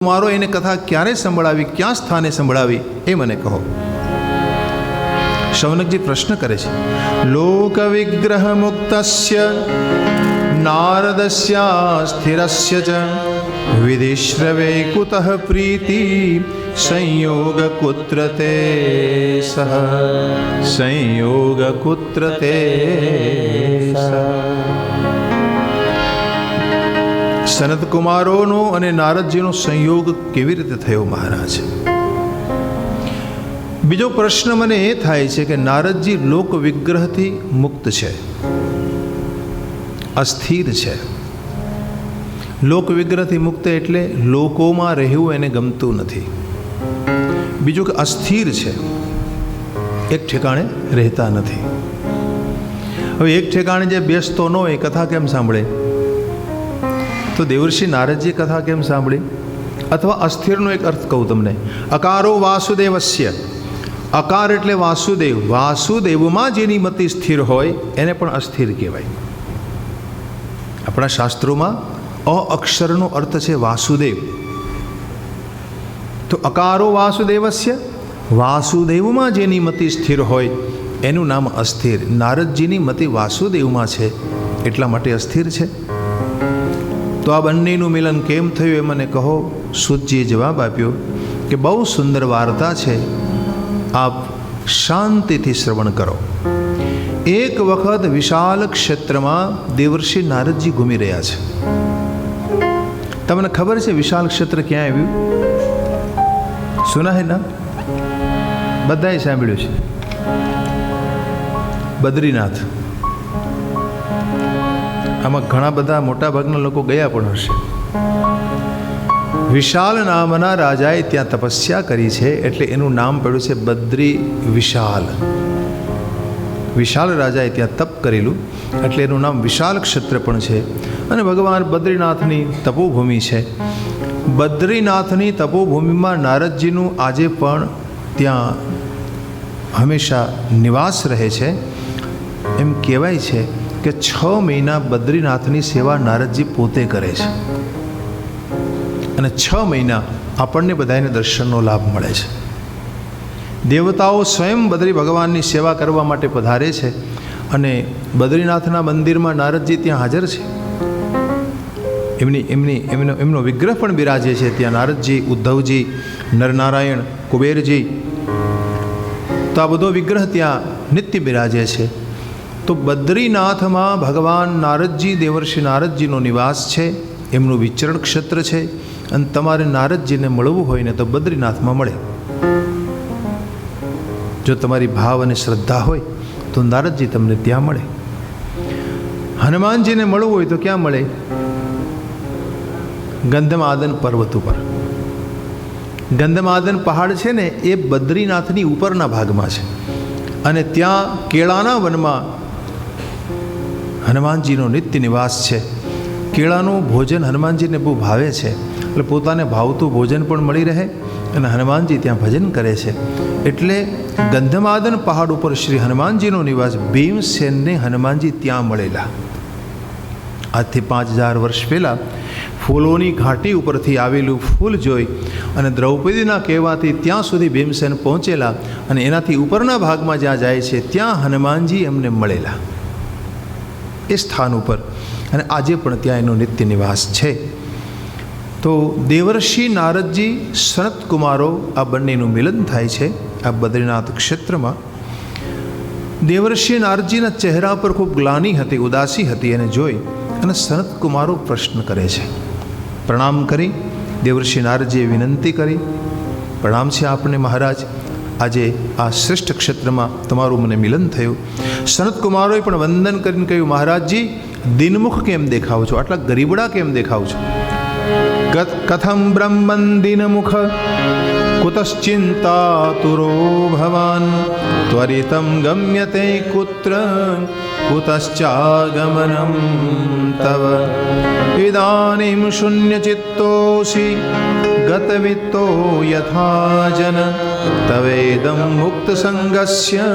મારો એને કથા ક્યારે સંભળાવી, ક્યાં સ્થાને સંભળાવી એ મને કહો. શૌનકજી પ્રશ્ન કરે છે. લોક વિગ્રહ મુક્તસ્ય નારદસ્ય સ્થિરસ્ય ચ વિધિશ્રવે કુતઃ પ્રીતિ સંયોગ કુત્ર તે સહ સંયોગ કુત્ર તે સહ. સનત કુમારોનો અને નારદજીનો સંયોગ કેવી રીતે થયો મહારાજ? બીજો પ્રશ્ન મને એ થાય છે કે નારદજી લોક વિગ્રહથી મુક્ત છે, અસ્થિર છે. લોક વિગ્રહથી મુક્ત એટલે લોકોમાં રહેવું એને ગમતું નથી. બીજું કે અસ્થિર છે, એક ઠેકાણે રહેતા નથી. હવે એક ઠેકાણે જે બેસતો ન હોય કથા કેમ સાંભળે? તો દેવર્ષિ નારદજી કથા કેમ સાંભળી? અથવા અસ્થિરનો એક અર્થ કહું તમને. અકારો વાસુદેવસ્ય, અકાર એટલે વાસુદેવ, વાસુદેવમાં જેની મતિ સ્થિર હોય એને પણ અસ્થિર કહેવાય. આપણા શાસ્ત્રોમાં અ અક્ષરનો અર્થ છે વાસુદેવ. તો અકારો વાસુદેવસ્ય, વાસુદેવમાં જેની મતિ સ્થિર હોય એનું નામ અસ્થિર. નારદજીની મતિ વાસુદેવમાં છે એટલા માટે અસ્થિર છે. તો આ બંનેનું મિલન કેમ થયું એ મને કહો. સૂતજીએ જવાબ આપ્યો કે બહુ સુંદર વાર્તા છે, આપ શાંતિથી શ્રવણ કરો. એક વખત વિશાળ ક્ષેત્રમાં દેવર્ષિ નારદજી ઘૂમી રહ્યા છે. તમને ખબર છે વિશાળ ક્ષેત્ર ક્યાં આવ્યું? સુના હે ના? બધાએ સાંભળ્યું છે. બદ્રીનાથ. આમાં ઘણા બધા મોટા ભાગના લોકો ગયા પણ હશે. વિશાલ નામના રાજાએ ત્યાં તપસ્યા કરી છે એટલે એનું નામ પડ્યું છે બદ્રી વિશાલ. વિશાલ રાજાએ ત્યાં તપ કરેલું એટલે એનું નામ વિશાલ ક્ષેત્ર પણ છે. અને ભગવાન બદ્રીનાથની તપોભૂમિ છે. બદ્રીનાથની તપોભૂમિમાં નારદજીનું આજે પણ ત્યાં હંમેશા નિવાસ રહે છે. એમ કહેવાય છે કે 6 મહિના બદ્રીનાથની સેવા નારદજી પોતે કરે છે અને 6 મહિના આપણને બધાને દર્શનનો લાભ મળે છે. દેવતાઓ સ્વયં બદ્રી ભગવાનની સેવા કરવા માટે પધારે છે અને બદ્રીનાથના મંદિરમાં નારદજી ત્યાં હાજર છે. એમનો વિગ્રહ પણ બિરાજે છે ત્યાં. નારદજી, ઉદ્ધવજી, નરનારાયણ, કુબેરજી, તો આ બધો વિગ્રહ ત્યાં નિત્ય બિરાજે છે. તો બદ્રીનાથમાં ભગવાન નારદજી, દેવર્ષિ નારદજીનો નિવાસ છે, એમનું વિચરણ ક્ષેત્ર છે. અને તમારે નારદજીને મળવું હોય ને તો બદ્રીનાથમાં મળે. જો તમારી ભાવ અને શ્રદ્ધા હોય તો નારદજી તમને ત્યાં મળે. હનુમાનજીને મળવું હોય તો ક્યાં મળે? ગંધમાદન પર્વત ઉપર. ગંધમાદન પહાડ છે ને એ બદ્રીનાથની ઉપરના ભાગમાં છે અને ત્યાં કેળાના વનમાં હનુમાનજીનો નિત્ય નિવાસ છે. કેળાનું ભોજન હનુમાનજીને બહુ ભાવે છે એટલે પોતાને ભાવતું ભોજન પણ મળી રહે અને હનુમાનજી ત્યાં ભજન કરે છે. એટલે ગંધમાદન પહાડ ઉપર શ્રી હનુમાનજીનો નિવાસ. ભીમસેનને હનુમાનજી ત્યાં મળેલા. આજથી 5000 વર્ષ પહેલાં ફૂલોની ઘાટી ઉપરથી આવેલું ફૂલ જોઈ અને દ્રૌપદીના કહેવાથી ત્યાં સુધી ભીમસેન પહોંચેલા અને એનાથી ઉપરના ભાગમાં જ્યાં જાય છે ત્યાં હનુમાનજી એમને મળેલા એ સ્થાન ઉપર. અને આજે પણ ત્યાં એનો નિત્ય નિવાસ છે. તો દેવર્ષિ નારદજી, સનત કુમારો, આ બંનેનું મિલન થાય છે આ બદ્રીનાથ ક્ષેત્રમાં. દેવર્ષિ નારદજીના ચહેરા પર ખૂબ ગ્લાનિ હતી, ઉદાસી હતી એને જોઈ અને સનત કુમારો પ્રશ્ન કરે છે. પ્રણામ કરી દેવર્ષિ નારદજીએ વિનંતી કરી, પ્રણામ છે આપને મહારાજ, આજે આ શ્રેષ્ઠ ક્ષેત્રમાં તમારું મને મિલન થયું. સનત કુમારોએ પણ વંદન કરીને કહ્યું, મહારાજજી દિનમુખ કેમ દેખાવ છો? આટલા ગરીબડા કેમ દેખાવ છો? કથમ બ્રહ્મન દિનમુખ કુતશ્ચિંતાતુરો ભવાન ત્વરિતમ ગમ્યતે કુત્ર કુતશ્ચાગમનમ તવ ઇદાનીમ શૂન્યચિત્તોસી ગતવિત્તો યથા જન તવેદમ મુક્ત સંગસ્ય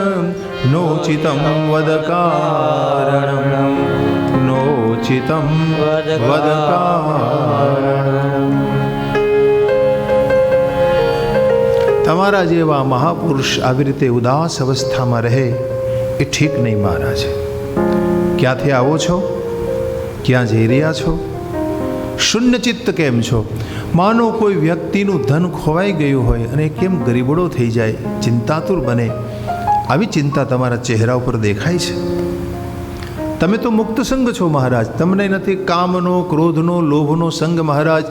નોચિતમ વદ કારણમ નોચિતમ વદ કારણમ. તમારા જેવા મહાપુરુષ આવી રીતે ઉદાસ અવસ્થામાં રહે એ ઠીક નહીં મહારાજ. ક્યાંથી આવો છો? ક્યાં જઈ રહ્યા છો? શૂન્ય ચિત્ત કેમ છો? માનો કોઈ વ્યક્તિનું ધન ખોવાઈ ગયું હોય અને કેમ ગરીબડો થઈ જાય, ચિંતાતુર બને, આવી ચિંતા તમારા ચહેરા ઉપર દેખાય છે. તમે તો મુક્ત સંગ છો મહારાજ, તમને નથી કામનો, ક્રોધનો, લોભનો સંગ મહારાજ.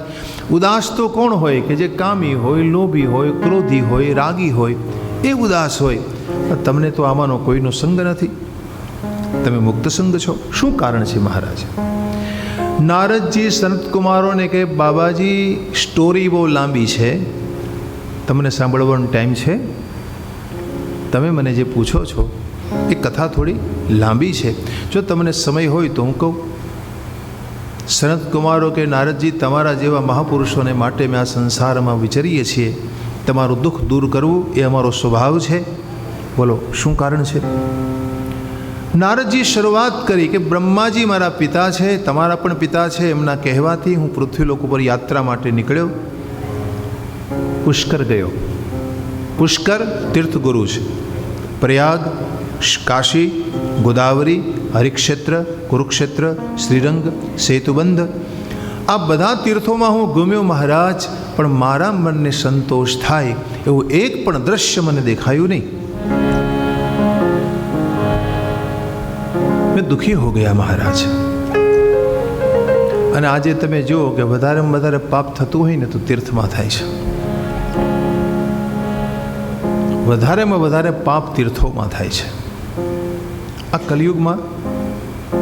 ઉદાસ તો કોણ હોય કે જે કામી હોય, લોભી હોય, ક્રોધી હોય, રાગી હોય, એ ઉદાસ હોય. તમને તો આમાંનો કોઈનો સંગ નથી, તમે મુક્ત સંગ છો. શું કારણ છે મહારાજ? નારદજી સનતકુમારોને કહે, બાબાજી સ્ટોરી બહુ લાંબી છે, તમને સાંભળવાનો ટાઈમ છે? તમે મને જે પૂછો છો એ કથા થોડી લાંબી છે, જો તમને સમય હોય તો હું કહું. સનતકુમારો કે નારદજી, તમારા જેવા મહાપુરુષોને માટે મેં આ સંસારમાં વિચરીએ છીએ, તમારું દુઃખ દૂર કરવું એ અમારો સ્વભાવ છે. બોલો શું કારણ છે? નારદજી શરૂઆત કરી કે બ્રહ્માજી મારા પિતા છે, તમારા પણ પિતા છે, એમના કહેવાથી હું પૃથ્વીલોક ઉપર યાત્રા માટે નીકળ્યો, પુષ્કર ગયો. પુષ્કર તીર્થગુરુ છે. પ્રયાગ, કાશી, ગોદાવરી, હરિક્ષેત્ર, કુરુક્ષેત્ર, શ્રીરંગ, સેતુબંધ, આ બધા તીર્થોમાં હું ઘૂમ્યો મહારાજ, પણ મારા મનને સંતોષ થાય એવું એક પણ દ્રશ્ય મને દેખાયું નહીં. મેં દુઃખી હો ગયા મહારાજ. અને આજે તમે જુઓ કે વધારેમાં વધારે પાપ થતું હોય ને તો તીર્થમાં થાય છે. વધારેમાં વધારે પાપ તીર્થોમાં થાય છે. આ કલિયુગમાં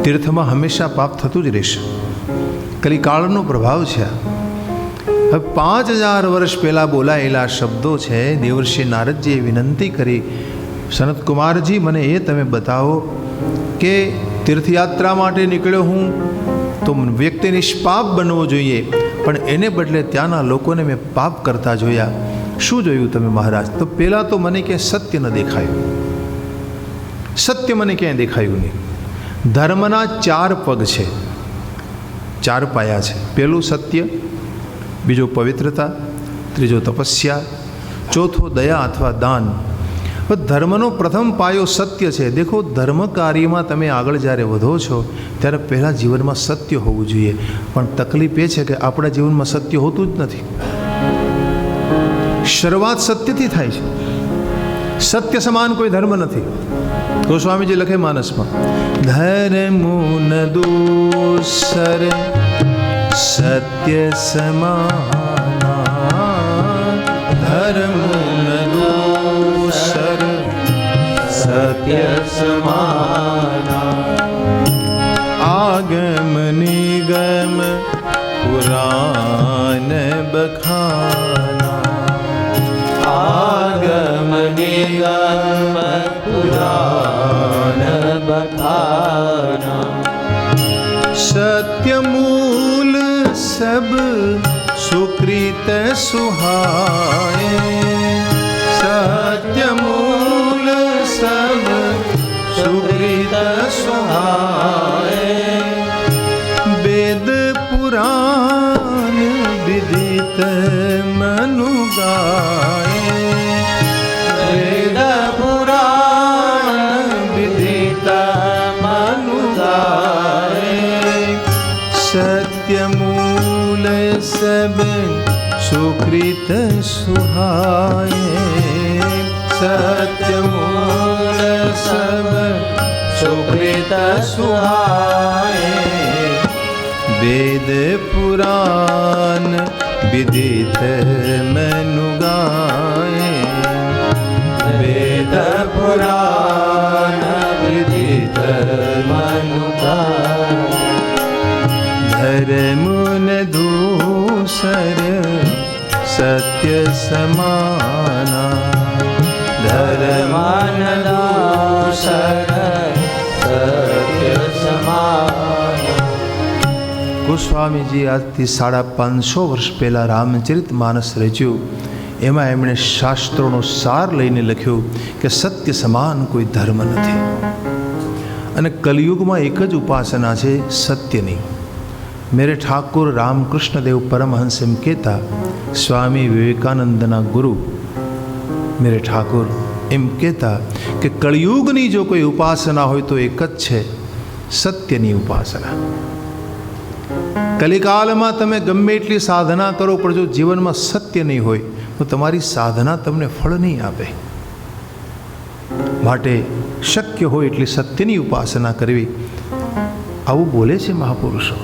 તીર્થમાં હંમેશા પાપ થતું જ રહેશે. કલિકાળનો પ્રભાવ છે. હવે 5000 વર્ષ પહેલાં બોલાયેલા શબ્દો છે. દેવર્ષિ નારદજીએ વિનંતી કરી, સનતકુમારજી મને એ તમે બતાવો કે તીર્થયાત્રા માટે નીકળ્યો હું તો વ્યક્તિ નિષ્પાપ બનવો જોઈએ, પણ એને બદલે ત્યાંના લોકોને મેં પાપ કરતા જોયા. શું જોયું તમે મહારાજ? તો પહેલાં તો મને ક્યાંય સત્ય ન દેખાયું. સત્ય મને ક્યાંય દેખાયું નહીં. ધર્મના 4 પગ છે, 4 પાયા છે. પહેલું સત્ય, બીજો પવિત્રતા, ત્રીજો તપસ્યા, ચોથો દયા અથવા દાન. ધર્મનો પ્રથમ પાયો સત્ય છે. દેખો, ધર્મ કાર્યમાં તમે આગળ જ્યારે વધો છો ત્યારે પહેલાં જીવનમાં સત્ય હોવું જોઈએ, પણ તકલીફ એ છે કે આપણા જીવનમાં સત્ય હોતું જ નથી. શરૂઆત સત્યથી થાય છે. સત્ય સમાન કોઈ ધર્મ નથી. ગોસ્વામીજી લખે માનસમાં, ધર્મુન દૂસર સત્ય સમાના, ધર્મુન દૂસર સત્ય સમાના, આગમ નિગમ પુરાણ બખાના, આગમ નિગમ પુરાણ બખાના, સત્ય મૂલ સબ સુકૃત સુહાય, સત્ય મૂલ સબ સુકૃત સુહાય, વેદ પુરાણ વિદિત મનુ ગાય, વેદ પુરાણ વિદિત મનુ ગાય, સત્ય મૂલ સબ સુકૃત સુહાય, સત્ય મૂલ સબ સુકૃત સુહાય, વેદ પુરાણ વિદિત મનુ ગાય, વેદ પુરાણ વિદિત મનુ ગાય, ધર્મુન દૂસર સત્ય સમાના, ધર્મન દૂસર સત્ય સમાના. ગોસ્વામીજી આજથી 550 વર્ષ પહેલાં રામચરિત માનસ રચ્યું. એમાં એમણે શાસ્ત્રોનો સાર લઈને લખ્યું કે સત્ય સમાન કોઈ ધર્મ નથી. અને કલિયુગમાં એક જ ઉપાસના છે, સત્યની. મેરે ઠાકુર રામકૃષ્ણ દેવ પરમહંસ એમ કહેતા, સ્વામી વિવેકાનંદના ગુરુ મેરે ઠાકુર એમ કહેતા કે કળિયુગની જો કોઈ ઉપાસના હોય તો એક જ છે, સત્યની ઉપાસના. કલિકાલમાં તમે ગમે એટલી સાધના કરો પણ જો જીવનમાં સત્ય નહીં હોય તો તમારી સાધના તમને ફળ નહીં આપે. માટે શક્ય હોય એટલી સત્યની ઉપાસના કરવી, આવું બોલે છે મહાપુરુષો.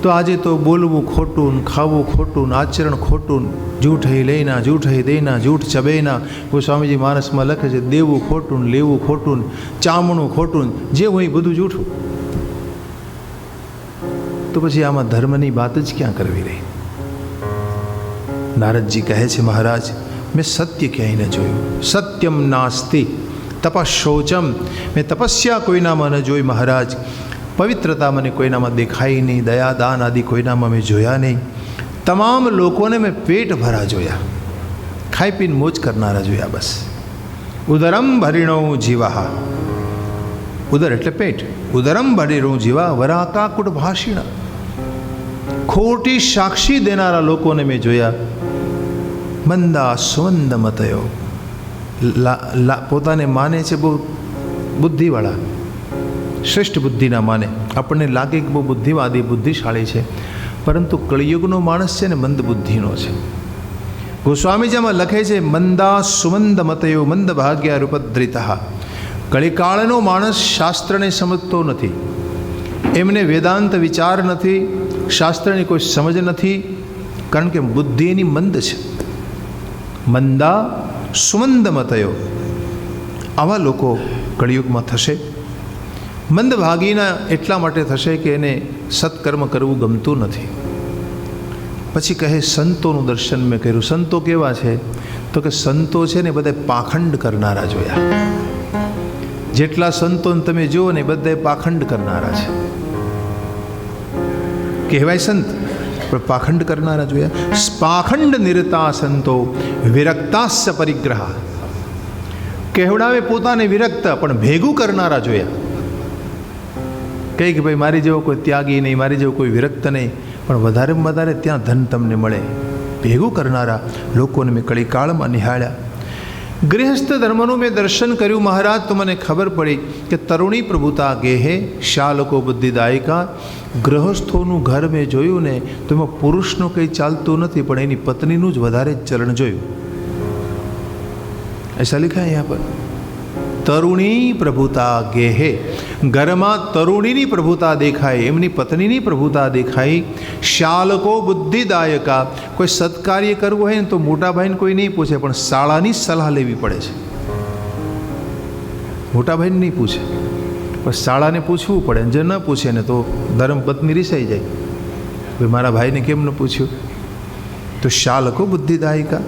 તો આજે તો બોલવું ખોટું, ખાવું ખોટું, આચરણ ખોટું, જૂઠ હી લેના જૂઠ હી દેના જૂઠ ચબેના. ગોસ્વામીજી માનસમાં લખે છે, દેવું ખોટું, લેવું ખોટું, ચામણું ખોટું, જે હોય બધું જૂઠું. તો પછી આમાં ધર્મની વાત જ ક્યાં કરવી રહી? નારદજી કહે છે, મહારાજ મેં સત્ય ક્યાંય ન જોયું. સત્યમ નાસ્તિ તપશોચમ. મેં તપસ્યા કોઈનામાં ન જોઈ મહારાજ. પવિત્રતા મને કોઈનામાં દેખાઈ નહીં. દયા દાન આદિ કોઈનામાં મેં જોયા નહીં. તમામ લોકોને મેં પેટ ભરા જોયા, ખાઈ પીને મોજ કરનારા જોયા. બસ ઉદરમ ભરીણો જીવા. ઉદર એટલે પેટ. ઉદરમ ભરીણો જીવા વરાકાકુટ ભાષિણા. ખોટી સાક્ષી દેનારા લોકોને મેં જોયા. મંદા સુવંદ મતયો. પોતાને માને છે બહુ બુદ્ધિવાળા, શ્રેષ્ઠ બુદ્ધિના માને. આપણને લાગે કે બહુ બુદ્ધિવાદી બુદ્ધિશાળી છે, પરંતુ કળિયુગનો માણસ છે ને મંદ બુદ્ધિનો છે. ગોસ્વામીજીમાં લખે છે, મંદા સુમંદ મતયો મંદ ભાગ્યા રૂપદ્રિતા. કળિકાળનો માણસ શાસ્ત્રને સમજતો નથી, એમને વેદાંત વિચાર નથી, શાસ્ત્રની કોઈ સમજ નથી, કારણ કે બુદ્ધિ એની મંદ છે. મંદા સુમંદ મતયો. આવા લોકો કળિયુગમાં થશે. મંદભાગીના એટલા માટે થશે કે એને સત્કર્મ કરવું ગમતું નથી. પછી કહે, સંતોનું દર્શન મેં કર્યું. સંતો કેવા છે? તો કે સંતો છે ને બધા પાખંડ કરનારા જોયા. જેટલા સંતોને તમે જુઓ ને બધા પાખંડ કરનારા છે. કહેવાય સંત પણ પાખંડ કરનારા જોયા. પાખંડ નિરતા સંતો વિરક્તાસ્ય પરિગ્રહ. કહેવડાવે પોતાને વિરક્ત પણ ભેગું કરનારા જોયા. કહે કે ભાઈ મારી જેવો કોઈ ત્યાગી નહીં, મારી જેવો કોઈ વિરક્ત નહીં, પણ વધારેમાં વધારે ત્યાં ધન તમને મળે. ભેગું કરનારા લોકોને મેં કળીકાળમાં નિહાળ્યા. ગૃહસ્થ ધર્મનું મેં દર્શન કર્યું મહારાજ. તો મને ખબર પડી કે તરુણી પ્રભુતા ગેહે શાલકો બુદ્ધિદાયિકા. ગૃહસ્થોનું ઘર મેં જોયું ને તો એમાં પુરુષનું કંઈ ચાલતું નથી, પણ એની પત્નીનું જ વધારે ચલણ જોયું. એસા લિખા અહીંયા પર. તરુણી પ્રભુતા ગેહે. ઘરમાં તરુણીની પ્રભુતા દેખાય, એમની પત્નીની પ્રભુતા દેખાય. શાલકો બુદ્ધિદાયકા. કોઈ સત્કાર્ય કરવું હોય ને તો મોટા ભાઈને કોઈ નહીં પૂછે, પણ શાળાની સલાહ લેવી પડે છે. મોટા ભાઈને નહીં પૂછે, પણ શાળાને પૂછવું પડે. જો ન પૂછે ને તો ધર્મપત્ની રિસાઈ જાય, ભાઈ મારા ભાઈને કેમ ન પૂછ્યું. તો શાલકો બુદ્ધિદાયકા.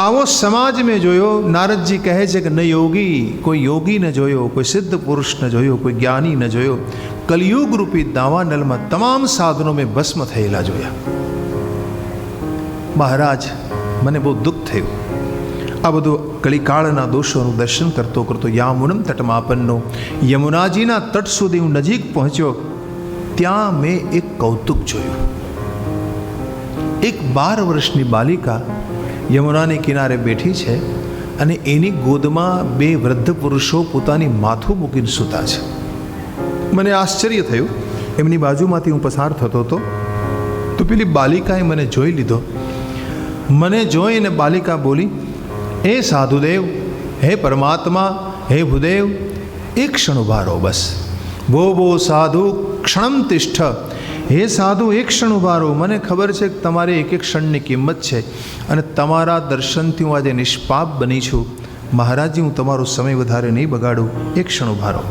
આવો સમાજ મેં જોયો. નારદજી કહે છે કે ન યોગી, કોઈ યોગી ન જોયો, કોઈ સિદ્ધ પુરુષ ન જોયો, કોઈ જ્ઞાની ન જોયો. કલિયુગ રૂપી દાવાનલમાં તમામ સાધનો મેં ભસ્મ થયેલા જોયા. મહારાજ મને બહુ દુઃખ થયું. આ બધું કલિકાળના દોષોનું દર્શન કરતો કરતો યામુનમ તટમાપન્નો. યમુનાજીના તટ સુધી હું નજીક પહોંચ્યો. ત્યાં મેં એક કૌતુક જોયું. એક 12 વર્ષની બાલિકા યમુનાની કિનારે બેઠી છે અને એની ગોદમાં 2 વૃદ્ધ પુરુષો પોતાની માથું મૂકીને સૂતા છે. મને આશ્ચર્ય થયું. એમની બાજુમાંથી હું પસાર થતો હતો તો પેલી બાલિકાએ મને જોઈ લીધો. મને જોઈને બાલિકા બોલી, હે સાધુદેવ, હે પરમાત્મા, હે ભૂદેવ, એક ક્ષણ ઉભા રહો બસ. ભો સાધુ ક્ષણમ તિષ્ઠ. હે સાધુ, એક ક્ષણ ઉભા રહો. મને ખબર છે કે તમારી એક એક ક્ષણની કિંમત છે અને તમારા દર્શનથી હું આજે નિષ્પાપ બની છું. મહારાજજી, હું તમારો સમય વધારે નહીં બગાડું. એક ક્ષણ ઉભા રહો.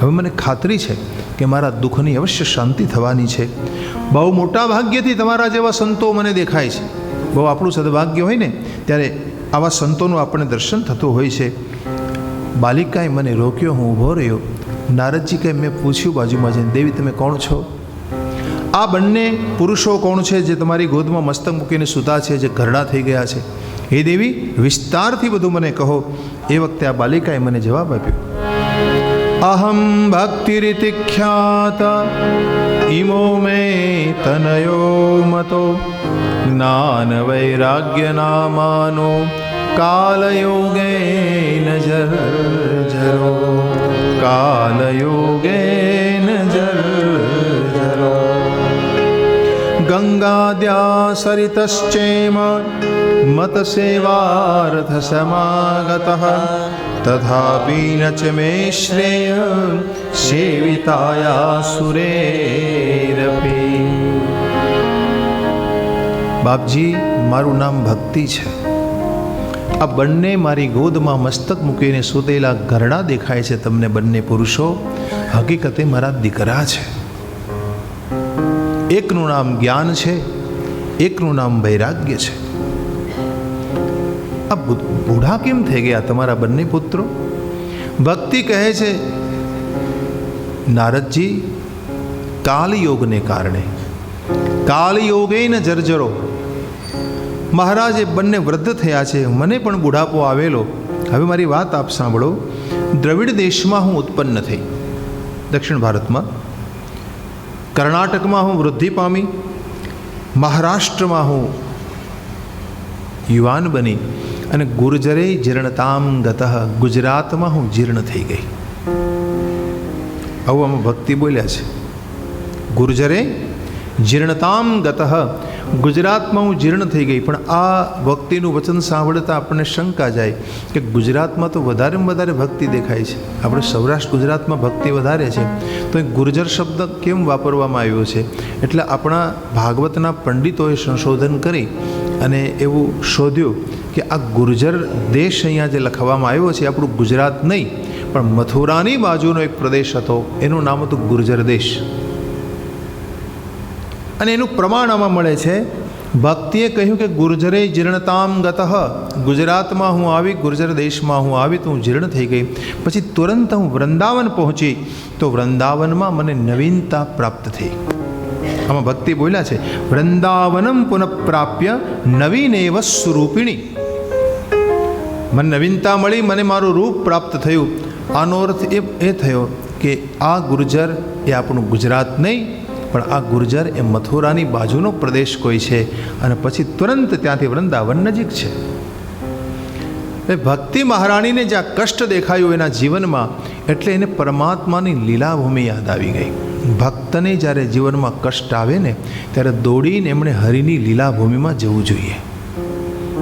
હવે મને ખાતરી છે કે મારા દુઃખની અવશ્ય શાંતિ થવાની છે. બહુ મોટા ભાગ્યથી તમારા જેવા સંતો મને દેખાય છે. બહુ આપણું સદભાગ્ય હોય ને ત્યારે આવા સંતોનું આપણને દર્શન થતું હોય છે. બાલિકાએ મને રોક્યો, હું ઊભો રહ્યો. નારદજી કહે, મેં પૂછ્યું બાજુમાં જઈને, દેવી તમે કોણ છો? આ બંને પુરુષો કોણ છે જે તમારી ગોદમાં મસ્તક મૂકીને સૂતા છે, જે ઘરડા થઈ ગયા છે? હે દેવી, વિસ્તારથી બધું મને કહો. એ વખતે આ બાલિકાએ મને જવાબ આપ્યો, અહમ ભક્તિરીતિ ખ્યાત ઇમો મે તનયો મતો જ્ઞાન વૈરાગ્ય નામાનો कालयोगेन जर्जरो कालयोगेन जर्जरो गंगाद्या सरितश्चैव मतसेवार्थ समागतः तथापि न च मे श्रेय सेविताया सुरेरपि। बापजी मारू नाम भक्ति है। आ बन्ने मारी गोदमां मस्तक मूकीने सूतेला घरड़ा देखाय छे तमने बन्ने पुरुषो, हकीकते मारा दीकरा छे। एकનું નામ જ્ઞાન છે, એકનું નામ વૈરાગ્ય છે। આ બુઢા કેમ થઈ ગયા તમારા બંને પુત્રો? ભક્તિ કહે છે નારદજી, કાલયોગને કારણે, કાલયોગેન જર્જરો। મહારાજ એ બંને વૃદ્ધ થયા છે, મને પણ બુઢાપો આવેલો। હવે મારી વાત આપ સાંભળો। દ્રવિડ દેશમાં હું ઉત્પન્ન થઈ, દક્ષિણ ભારતમાં। કર્ણાટકમાં હું વૃદ્ધિ પામી, મહારાષ્ટ્રમાં હું યુવાન બની અને ગુર્જરે જીર્ણતામ ગતઃ, ગુજરાતમાં હું જીર્ણ થઈ ગઈ। આવું આમાં ભક્તિ બોલ્યા છે। ગુર્જરે જીર્ણતામ ગતઃ, ગુજરાતમાં હું જીર્ણ થઈ ગઈ। પણ આ ભક્તિનું વચન સાંભળતા આપણને શંકા જાય કે ગુજરાતમાં તો વધારેમાં વધારે ભક્તિ દેખાય છે, આપણે સૌરાષ્ટ્ર ગુજરાતમાં ભક્તિ વધારે છે, તો એ ગુર્જર શબ્દ કેમ વાપરવામાં આવ્યો છે? એટલે આપણા ભાગવતના પંડિતોએ સંશોધન કરી અને એવું શોધ્યું કે આ ગુર્જર દેશ અહીંયા જે લખવામાં આવ્યો છે આપણું ગુજરાત નહીં, પણ મથુરાની બાજુનો એક પ્રદેશ હતો, એનું નામ હતું ગુર્જર દેશ। અને એનું પ્રમાણ આમાં મળે છે। ભક્તિએ કહ્યું કે ગુર્જરે જીર્ણતામ ગતઃ, ગુજરાતમાં હું આવી, ગુર્જર દેશમાં હું આવી તો હું જીર્ણ થઈ ગઈ। પછી તુરંત હું વૃંદાવન પહોંચી તો વૃંદાવનમાં મને નવીનતા પ્રાપ્ત થઈ। આમાં ભક્તિ બોલ્યા છે વૃંદાવનમ પુનઃપ્રાપ્ય નવીનેવ સ્વરૂપિણી, મને નવીનતા મળી, મને મારું રૂપ પ્રાપ્ત થયું। આનો અર્થ એ થયો કે આ ગુર્જર એ આપણું ગુજરાત નહીં, પણ આ ગુર્જર એ મથુરાની બાજુનો પ્રદેશ કોઈ છે, અને પછી તુરંત ત્યાંથી વૃંદાવન નજીક છે। એ ભક્તિ મહારાણીને જ્યાં કષ્ટ દેખાયું એના જીવનમાં, એટલે એને પરમાત્માની લીલાભૂમિ યાદ આવી ગઈ। ભક્તને જ્યારે જીવનમાં કષ્ટ આવે ને ત્યારે દોડીને એમણે હરિની લીલાભૂમિમાં જવું જોઈએ।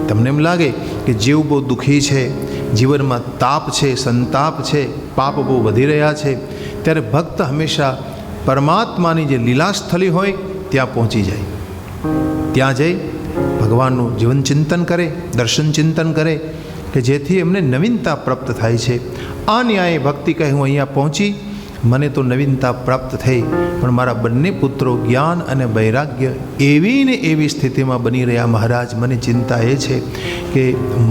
તમને એમ લાગે કે જીવ બહુ દુઃખી છે, જીવનમાં તાપ છે, સંતાપ છે, પાપ બહુ વધી રહ્યા છે, ત્યારે ભક્ત હંમેશા પરમાત્માની જે લીલાસ્થલી હોય ત્યાં પહોંચી જાય। ત્યાં જઈ ભગવાનનું જીવન ચિંતન કરે, દર્શન ચિંતન કરે, કે જેથી એમને નવીનતા પ્રાપ્ત થાય છે। આ ન્યાયે ભક્તિ કહે હું અહીંયા પહોંચી, મને તો નવીનતા પ્રાપ્ત થઈ, પણ મારા બંને પુત્રો જ્ઞાન અને વૈરાગ્ય એવી ને એવી સ્થિતિમાં બની રહ્યા। મહારાજ મને ચિંતા એ છે કે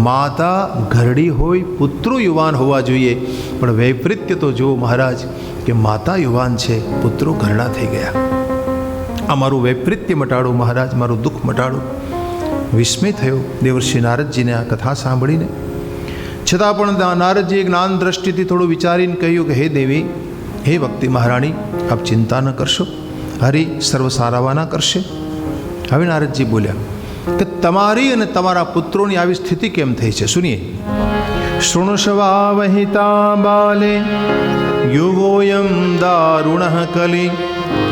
માતા ઘરડી હોય, પુત્રો યુવાન હોવા જોઈએ, પણ વૈપરીત્ય તો જુઓ મહારાજ કે માતા યુવાન છે, પુત્રો ઘરડા થઈ ગયા। આ મારું વૈપરીત્ય મટાડો મહારાજ, મારું દુઃખ મટાડો। વિસ્મય થયો દેવર્ષિ નારદજીને આ કથા સાંભળીને। છતાં પણ નારદજીએ જ્ઞાન દ્રષ્ટિથી થોડું વિચારીને કહ્યું કે હે દેવી, હે ભક્તિ મહારાણી, આપ ચિંતા ન કરશો, હરિ સર્વ સારાવાના કરશે। હવે નારદજી બોલ્યા કે તમારી અને તમારા પુત્રોની આવી સ્થિતિ કેમ થઈ છે? સુનિએ। શૃણુષવા વહિતા બાલે યુગોયમ દારુણઃ કલી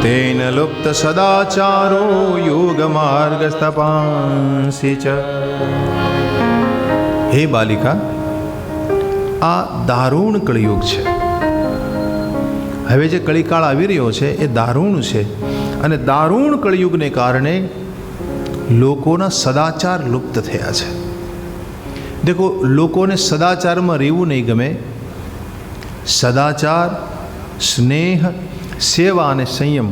તેન લુપ્ત સદાચારો યોગ માર્ગ તપાંસી ચ। હે બાલિકા, આ દારૂણ કળિયુગ છે। હવે જે કળીકાળ આવી રહ્યો છે એ દારૂણ છે, અને દારૂણ કળિયુગને કારણે લોકોના સદાચાર લુપ્ત થયા છે। દેખો, લોકોને સદાચારમાં રહેવું નહીં ગમે। સદાચાર, સ્નેહ, સેવા અને સંયમ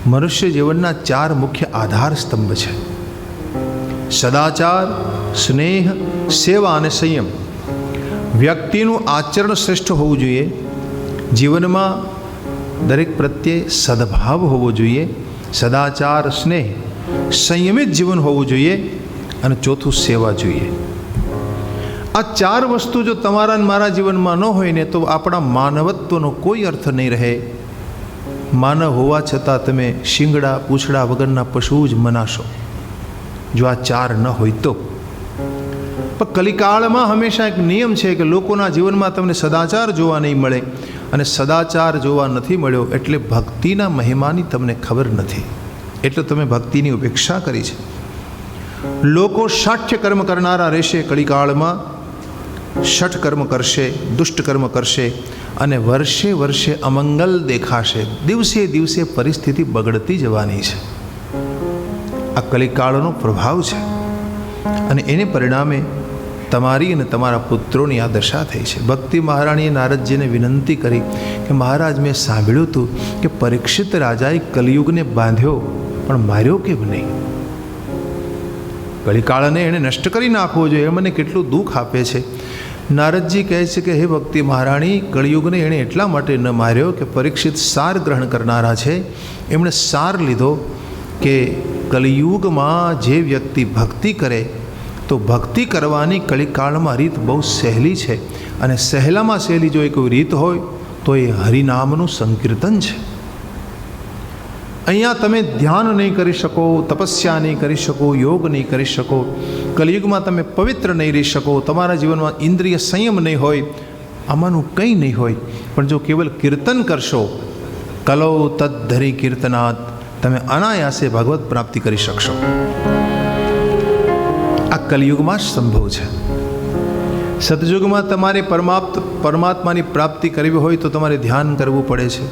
મનુષ્ય જીવનના 4 મુખ્ય આધાર સ્તંભ છે। સદાચાર, સ્નેહ, સેવા અને સંયમ। વ્યક્તિનું આચરણ શ્રેષ્ઠ હોવું જોઈએ, જીવનમાં દરેક પ્રત્યે સદભાવ હોવો જોઈએ, સદાચાર, સ્નેહ, સંયમિત જીવન હોવું જોઈએ, અને ચોથું સેવા જોઈએ। આ 4 વસ્તુ જો તમારા અને મારા જીવનમાં ન હોય ને તો આપણા માનવત્વનો કોઈ અર્થ નહીં રહે। માનવ હોવા છતાં તમે શિંગડા પૂંછડા વગરના પશુ જ મનાશો જો આ 4 ન હોય તો। પણ કલિકાળમાં હંમેશા એક નિયમ છે કે લોકોના જીવનમાં તમને સદાચાર જોવા નહીં મળે, અને સદાચાર જોવા નથી મળ્યો એટલે ભક્તિના મહિમાની તમને ખબર નથી, એટલે તમે ભક્તિની ઉપેક્ષા કરી છે. લોકો શાઠ્ય કર્મ કરનારા રહેશે, કલિકાળમાં ષઠ કર્મ કરશે, દુષ્ટ કર્મ કરશે, અને વર્ષે વર્ષે અમંગલ દેખાશે. દિવસે દિવસે પરિસ્થિતિ બગડતી જવાની છે. આ કલિકાળનો પ્રભાવ છે, અને એને પરિણામે તમારી અને તમારા પુત્રોની આ દશા થઈ છે. ભક્તિ મહારાણીએ નારદજીને વિનંતી કરી કે મહારાજ, મેં સાંભળ્યું હતું કે પરીક્ષિત રાજાએ કલિયુગને બાંધ્યો પણ માર્યો કેમ નહીં? કલિકાળને એણે નષ્ટ કરી નાખવો જોઈએ, એ મને કેટલું દુઃખ આપે છે. નારદજી કહે છે કે હે ભક્તિ મહારાણી, કળિયુગને એણે એટલા માટે ન માર્યો કે પરીક્ષિત સાર ગ્રહણ કરનારા છે. એમણે સાર લીધો કે કલિયુગમાં જે વ્યક્તિ ભક્તિ કરે તો ભક્તિ કરવાની કલિકાળમાં રીત બહુ સહેલી છે, અને સહેલામાં સહેલી જો કોઈ રીત હોય તો એ હરિનામનું સંકીર્તન છે. અહીંયા તમે ધ્યાન નહીં કરી શકો, તપસ્યા નહીં કરી શકો, યોગ નહીં કરી શકો, કલિયુગમાં તમે પવિત્ર નહીં રહી શકો, તમારા જીવનમાં ઇન્દ્રિય સંયમ નહીં હોય, આમાંનું કંઈ નહીં હોય, પણ જો કેવલ કીર્તન કરશો, કલો તદ્ધરી કીર્તનાત, તમે અનાયાસે ભગવત પ્રાપ્તિ કરી શકશો. આ કલિયુગમાં જ સંભવ છે. સતયુગમાં તમારે પરમાત્માની પ્રાપ્તિ કરવી હોય તો તમારે ધ્યાન કરવું પડે છે,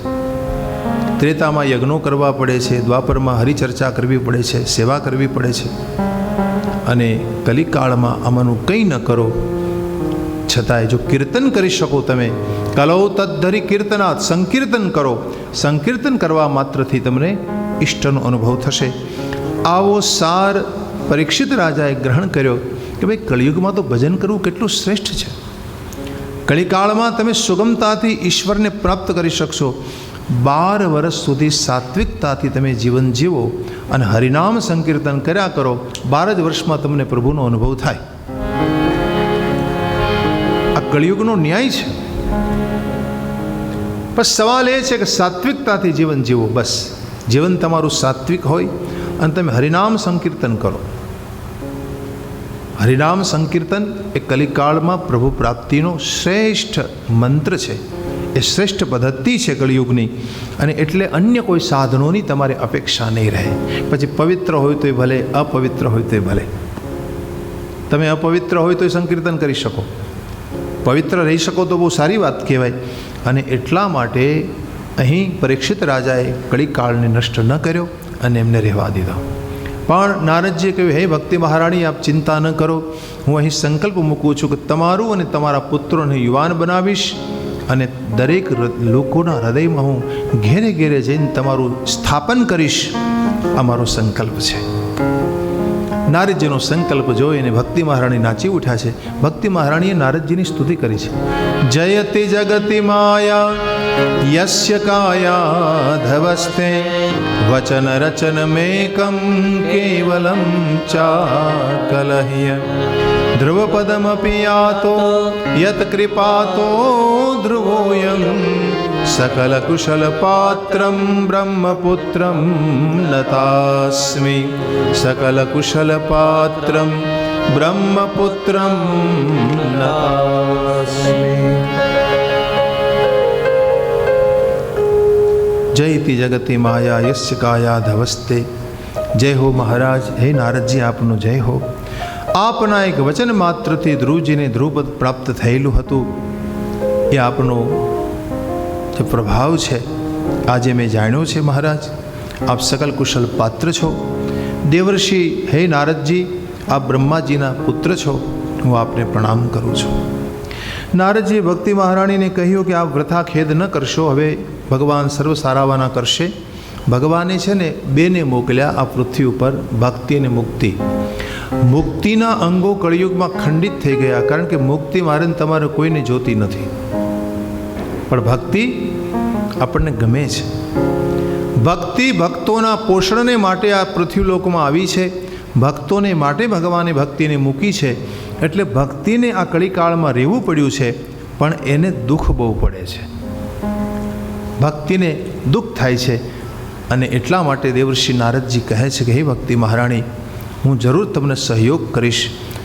ત્રેતામાં યજ્ઞો કરવા પડે છે, દ્વાપરમાં હરિચર્ચા કરવી પડે છે, સેવા કરવી પડે છે, અને કલિકાળમાં આમાંનું કંઈ ન કરો છતાંય જો કીર્તન કરી શકો, તમે કલો તદ્ધરી કીર્તનાત, સંકીર્તન કરો, સંકીર્તન કરવા માત્રથી તમને ઇષ્ટનો અનુભવ થશે. આવો સાર પરીક્ષિત રાજાએ ગ્રહણ કર્યો કે ભાઈ કલિયુગમાં તો ભજન કરવું કેટલું શ્રેષ્ઠ છે. કલિકાળમાં તમે સુગમતાથી ઈશ્વરને પ્રાપ્ત કરી શકશો. 12 વર્ષ સુધી સાત્વિકતાથી તમે જીવન જીવો અને હરિનામ સંકીર્તન કર્યા કરો, 12 જ વર્ષમાં તમને પ્રભુનો અનુભવ થાય. આ કળિયુગનો ન્યાય છે. પણ સવાલ એ છે કે સાત્વિકતાથી જીવન જીવો, બસ જીવન તમારું સાત્વિક હોય અને તમે હરિનામ સંકીર્તન કરો. હરિનામ સંકીર્તન એ કલિકાળમાં પ્રભુ પ્રાપ્તિનો શ્રેષ્ઠ મંત્ર છે, એ શ્રેષ્ઠ પદ્ધતિ છે કળિયુગની, અને એટલે અન્ય કોઈ સાધનોની તમારે અપેક્ષા નહીં રહે. પછી પવિત્ર હોય તોય ભલે, અપવિત્ર હોય તોય ભલે. તમે અપવિત્ર હોય તોય સંકીર્તન કરી શકો, પવિત્ર રહી શકો તો બહુ સારી વાત કહેવાય. અને એટલા માટે અહીં પરીક્ષિત રાજાએ કળિકાળને નષ્ટ ન કર્યો અને એમને રહેવા દીધો. પણ નારદજીએ કહ્યું, હે ભક્તિ મહારાણી, આપ ચિંતા ન કરો, હું અહીં સંકલ્પ મૂકું છું કે તમારું અને તમારા પુત્રોને યુવાન બનાવીશ, અને દરેક લોકોના હૃદયમાં હું ઘેરે ઘેરે જઈને તમારું સ્થાપન કરીશ. આ મારો સંકલ્પ છે. નારદજીનો સંકલ્પ જોઈને ભક્તિ મહારાણી નાચી ઉઠ્યા છે. ભક્તિ મહારાણીએ નારદજીની સ્તુતિ કરી છે. જયતિ જગતિ માયા યસ્ય કાયા ધવસ્તે વચન રચન મેકમ કેવલમ ચાકલહ્ય ધ્રુવપદમપિ યાતો યત કૃપાતો ધ્રુવોયમ સકલ કુશલ પાત્રમ બ્રહ્મપુત્રમ નતાસ્મિ સકલ કુશલ પાત્રમ બ્રહ્મપુત્રમ નતાસ્મિ. જયતિ જગતિ માયા યસ્ય કાયા ધવસ્તે. જય હો મહારાજ, હે નારદજી આપનો જય હો. આપના એક વચન માત્રથી ધ્રુવજીને ધ્રુવપદ પ્રાપ્ત થયેલું હતું, એ આપનો જે પ્રભાવ છે આજે મેં જાણ્યો છે. મહારાજ, આપ સકલ કુશલ પાત્ર છો. દેવર્ષિ હે નારદજી, આપ બ્રહ્માજીના પુત્ર છો, હું આપને પ્રણામ કરું છું. નારદજીએ ભક્તિ મહારાણીને કહ્યું કે આપ વૃથા ખેદ ન કરશો, હવે ભગવાન સર્વ સારાવાના કરશે. ભગવાને છે ને બેને મોકલ્યા આ પૃથ્વી ઉપર, ભક્તિ અને મુક્તિ. મુક્તિના અંગો કળિયુગમાં ખંડિત થઈ ગયા, કારણ કે મુક્તિ મારે તમારે કોઈને જોતી નથી, પણ ભક્તિ આપણને ગમે છે. ભક્તિ ભક્તોના પોષણને માટે આ પૃથ્વીલોકમાં આવી છે, ભક્તોને માટે ભગવાને ભક્તિને મૂકી છે. એટલે ભક્તિને આ કળિકાળમાં રહેવું પડ્યું છે, પણ એને દુઃખ બહુ પડે છે, ભક્તિને દુઃખ થાય છે. અને એટલા માટે દેવર્ષિ નારદજી કહે છે કે હે ભક્તિ મહારાણી, હું જરૂર તમને સહયોગ કરીશ,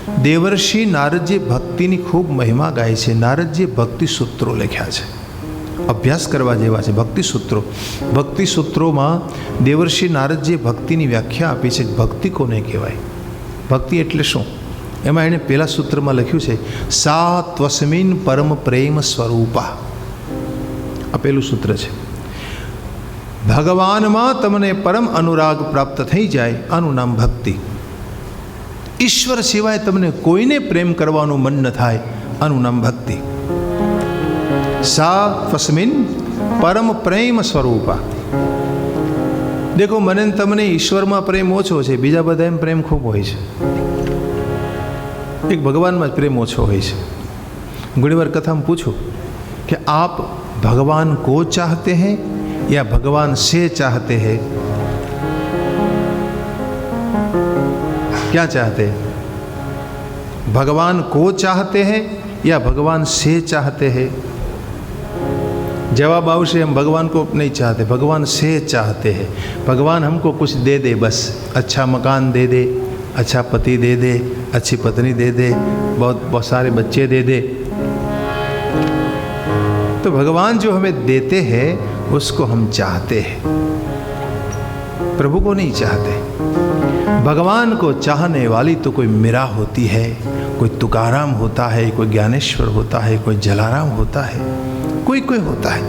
દેવર્ષિ નારદજી ભક્તિની ખૂબ મહિમા ગાય છે. નારદજીએ ભક્તિ સૂત્રો લખ્યા છે, અભ્યાસ કરવા જેવા છે ભક્તિ સૂત્રો. ભક્તિ સૂત્રોમાં દેવર્ષિ નારદજીએ ભક્તિની વ્યાખ્યા આપી છે. ભક્તિ કોને કહેવાય, ભક્તિ એટલે શું? એમાં એણે પહેલા સૂત્રમાં લખ્યું છે, સા ત્વસ્મિન પરમ પ્રેમ સ્વરૂપા. આ પહેલું સૂત્ર છે. ભગવાનમાં તમને પરમ અનુરાગ પ્રાપ્ત થઈ જાય, આનું નામ ભક્તિ. ઈશ્વર સિવાય તમને કોઈને પ્રેમ કરવાનું મન ન થાય, આનું નામ ભક્તિ. સા તસ્મિન પરમ પ્રેમ સ્વરૂપા. દેખો, મને તમને ઈશ્વરમાં પ્રેમ ઓછો છે, બીજા બધા એમ પ્રેમ ખૂબ હોય છે. એક ભગવાનમાં જ પ્રેમ ઓછો હોય છે. ઘણી વાર કથામાં પૂછું કે આપ ભગવાન કો ચાહતે हैं या भगवान से चाहते हैं? क्या चाहते हैं? भगवान को चाहते हैं या भगवान से चाहते हैं? जवाब आवश्य, हम भगवान को नहीं चाहते, भगवान से चाहते हैं. भगवान हमको कुछ दे दे, बस अच्छा मकान दे दे, अच्छा पति दे दे, अच्छी पत्नी दे दे, बहुत सारे बच्चे दे दे. तो भगवान जो हमें देते हैं उसको हम चाहते हैं, प्रभु को नहीं चाहते. भगवान को चाहने वाली तो कोई मीरा होती है, कोई तुकाराम होता है, कोई ज्ञानेश्वर होता है, कोई जलाराम होता है, कोई कोई होता है.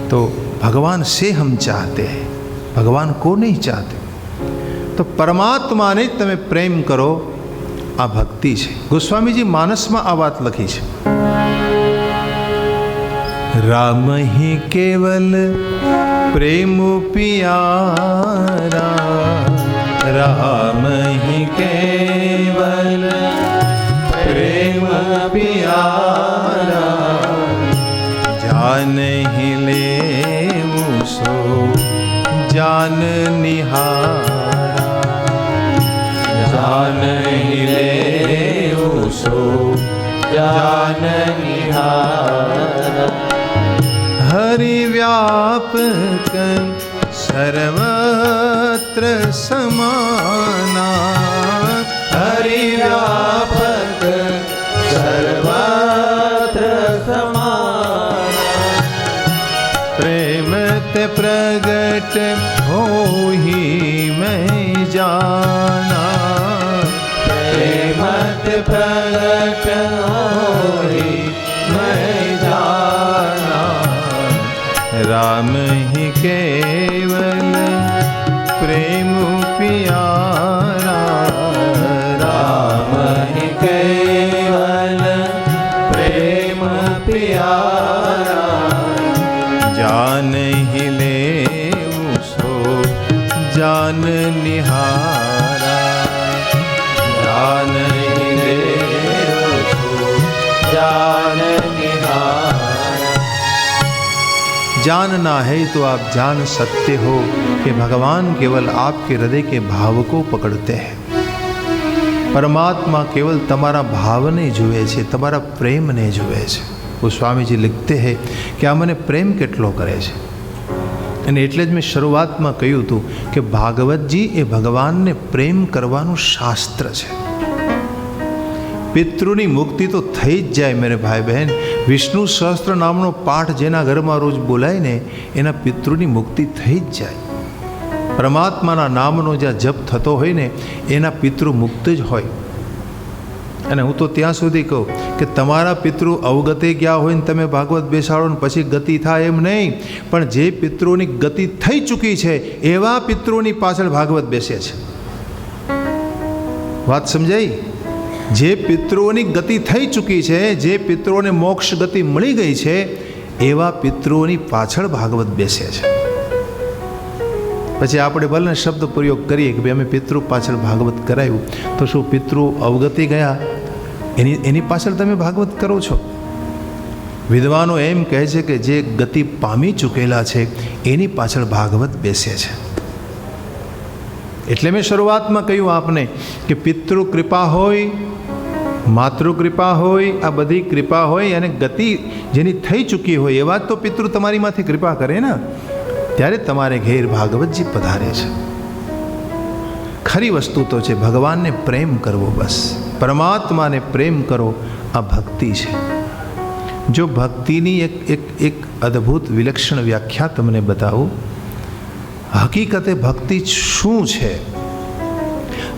तो भगवान से हम चाहते हैं, भगवान को नहीं चाहते. तो परमात्मा ने तमे प्रेम करो, आ भक्ति है. गोस्वामीजी मानसમાં આ વાત લખી છે. राम ही केवल प्रेम प्यारा, राम ही केवल प्रेम प्यारा, जान ही ले सो जान निहारा, जान ही ले सो जान निहारा. हरि व्यापक सर्वत्र समाना, हरि व्यापक सर्वत्र समाना, प्रेम ते प्रगट हो ही मैं जाना, प्रेम ते प्रगट हो ही मैं जाना. राम ही केवल प्रेम प्यारा, राम ही केवल प्रेम प्यारा, जान ही ले सो जान निहारा, जान ही ले सो जान निहारा. जानना है तो आप जान सकते हो कि भगवान केवल आपके हृदय के भाव को पकड़ते हैं. परमात्मा केवल तमारा भाव ने जुए छे, तमारा प्रेम ने जुए छे. वो स्वामी जी लिखते हैं कि आ मने प्रेम केटलो करे छे. અને એટલે જ મેં શરૂઆતમાં કહ્યું હતું કે ભાગવતજી એ ભગવાનને પ્રેમ કરવાનું શાસ્ત્ર છે. પિતૃની મુક્તિ તો થઈ જ જાય મેરે ભાઈ બહેન. વિષ્ણુ સહસ્ત્ર નામનો પાઠ જેના ઘરમાં રોજ બોલાય ને એના પિતૃની મુક્તિ થઈ જ જાય. પરમાત્માના નામનો જ્યાં જપ થતો હોય ને એના પિતૃ મુક્ત જ હોય. અને હું તો ત્યાં સુધી કહું કે તમારા પિતૃ અવગતે ગયા હોય ને તમે ભાગવત બેસાડો ને પછી ગતિ થાય એમ નહીં, પણ જે પિતૃની ગતિ થઈ ચૂકી છે એવા પિતૃની પાછળ ભાગવત બેસે છે. વાત સમજાઈ? જે પિતૃઓની ગતિ થઈ ચૂકી છે, જે પિતૃઓને મોક્ષ ગતિ મળી ગઈ છે એવા પિતૃઓની પાછળ ભાગવત બેસે છે. પછી આપણે ભલે શબ્દ પ્રયોગ કરીએ કે ભાઈ અમે પિતૃ પાછળ ભાગવત કરાયું, તો શું પિતૃ અવગતિ ગયા એની પાછળ તમે ભાગવત કરો છો? વિદ્વાનો એમ કહે છે કે જે ગતિ પામી ચૂકેલા છે એની પાછળ ભાગવત બેસે છે. એટલે મેં શરૂઆતમાં કહ્યું આપને કે પિતૃ કૃપા હોય, માતૃ કૃપા હોય, આ બધી કૃપા હોય અને ગતિ જેની થઈ ચૂકી હોય એવા જ તો પિતૃ તમારીમાંથી કૃપા કરે ને, ત્યારે તમારે ઘેર ભાગવતજી પધારે છે. ખરી વસ્તુ તો છે ભગવાનને પ્રેમ કરવો, બસ પરમાત્માને પ્રેમ કરો, આ ભક્તિ છે. જો ભક્તિની એક અદ્ભુત વિલક્ષણ વ્યાખ્યા તમને બતાવું. હકીકતે ભક્તિ શું છે?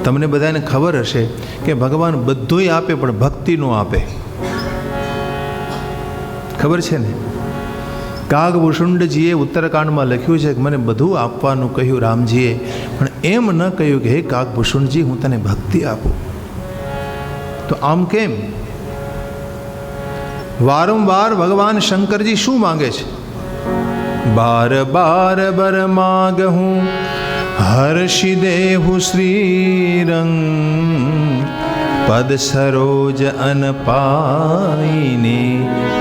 તમને બધાને ખબર હશે કે ભગવાન બધુંય આપે પણ ભક્તિ નો આપે. ખબર છે ને? કાગભૂષુંડજીએ ઉત્તરકાંડમાં લખ્યું છે કે મને બધું આપવાનું કહ્યું રામજીએ, પણ એમ ન કહ્યું કે હે કાગભૂષુંડજી હું તને ભક્તિ આપું. તો આમ કેમ? વારંવાર ભગવાન શંકરજી શું માંગે છે? બાર બાર બર માગહું હર્ષિ દેહુ શ્રીરંગ પદ સરોજ અન પાઈને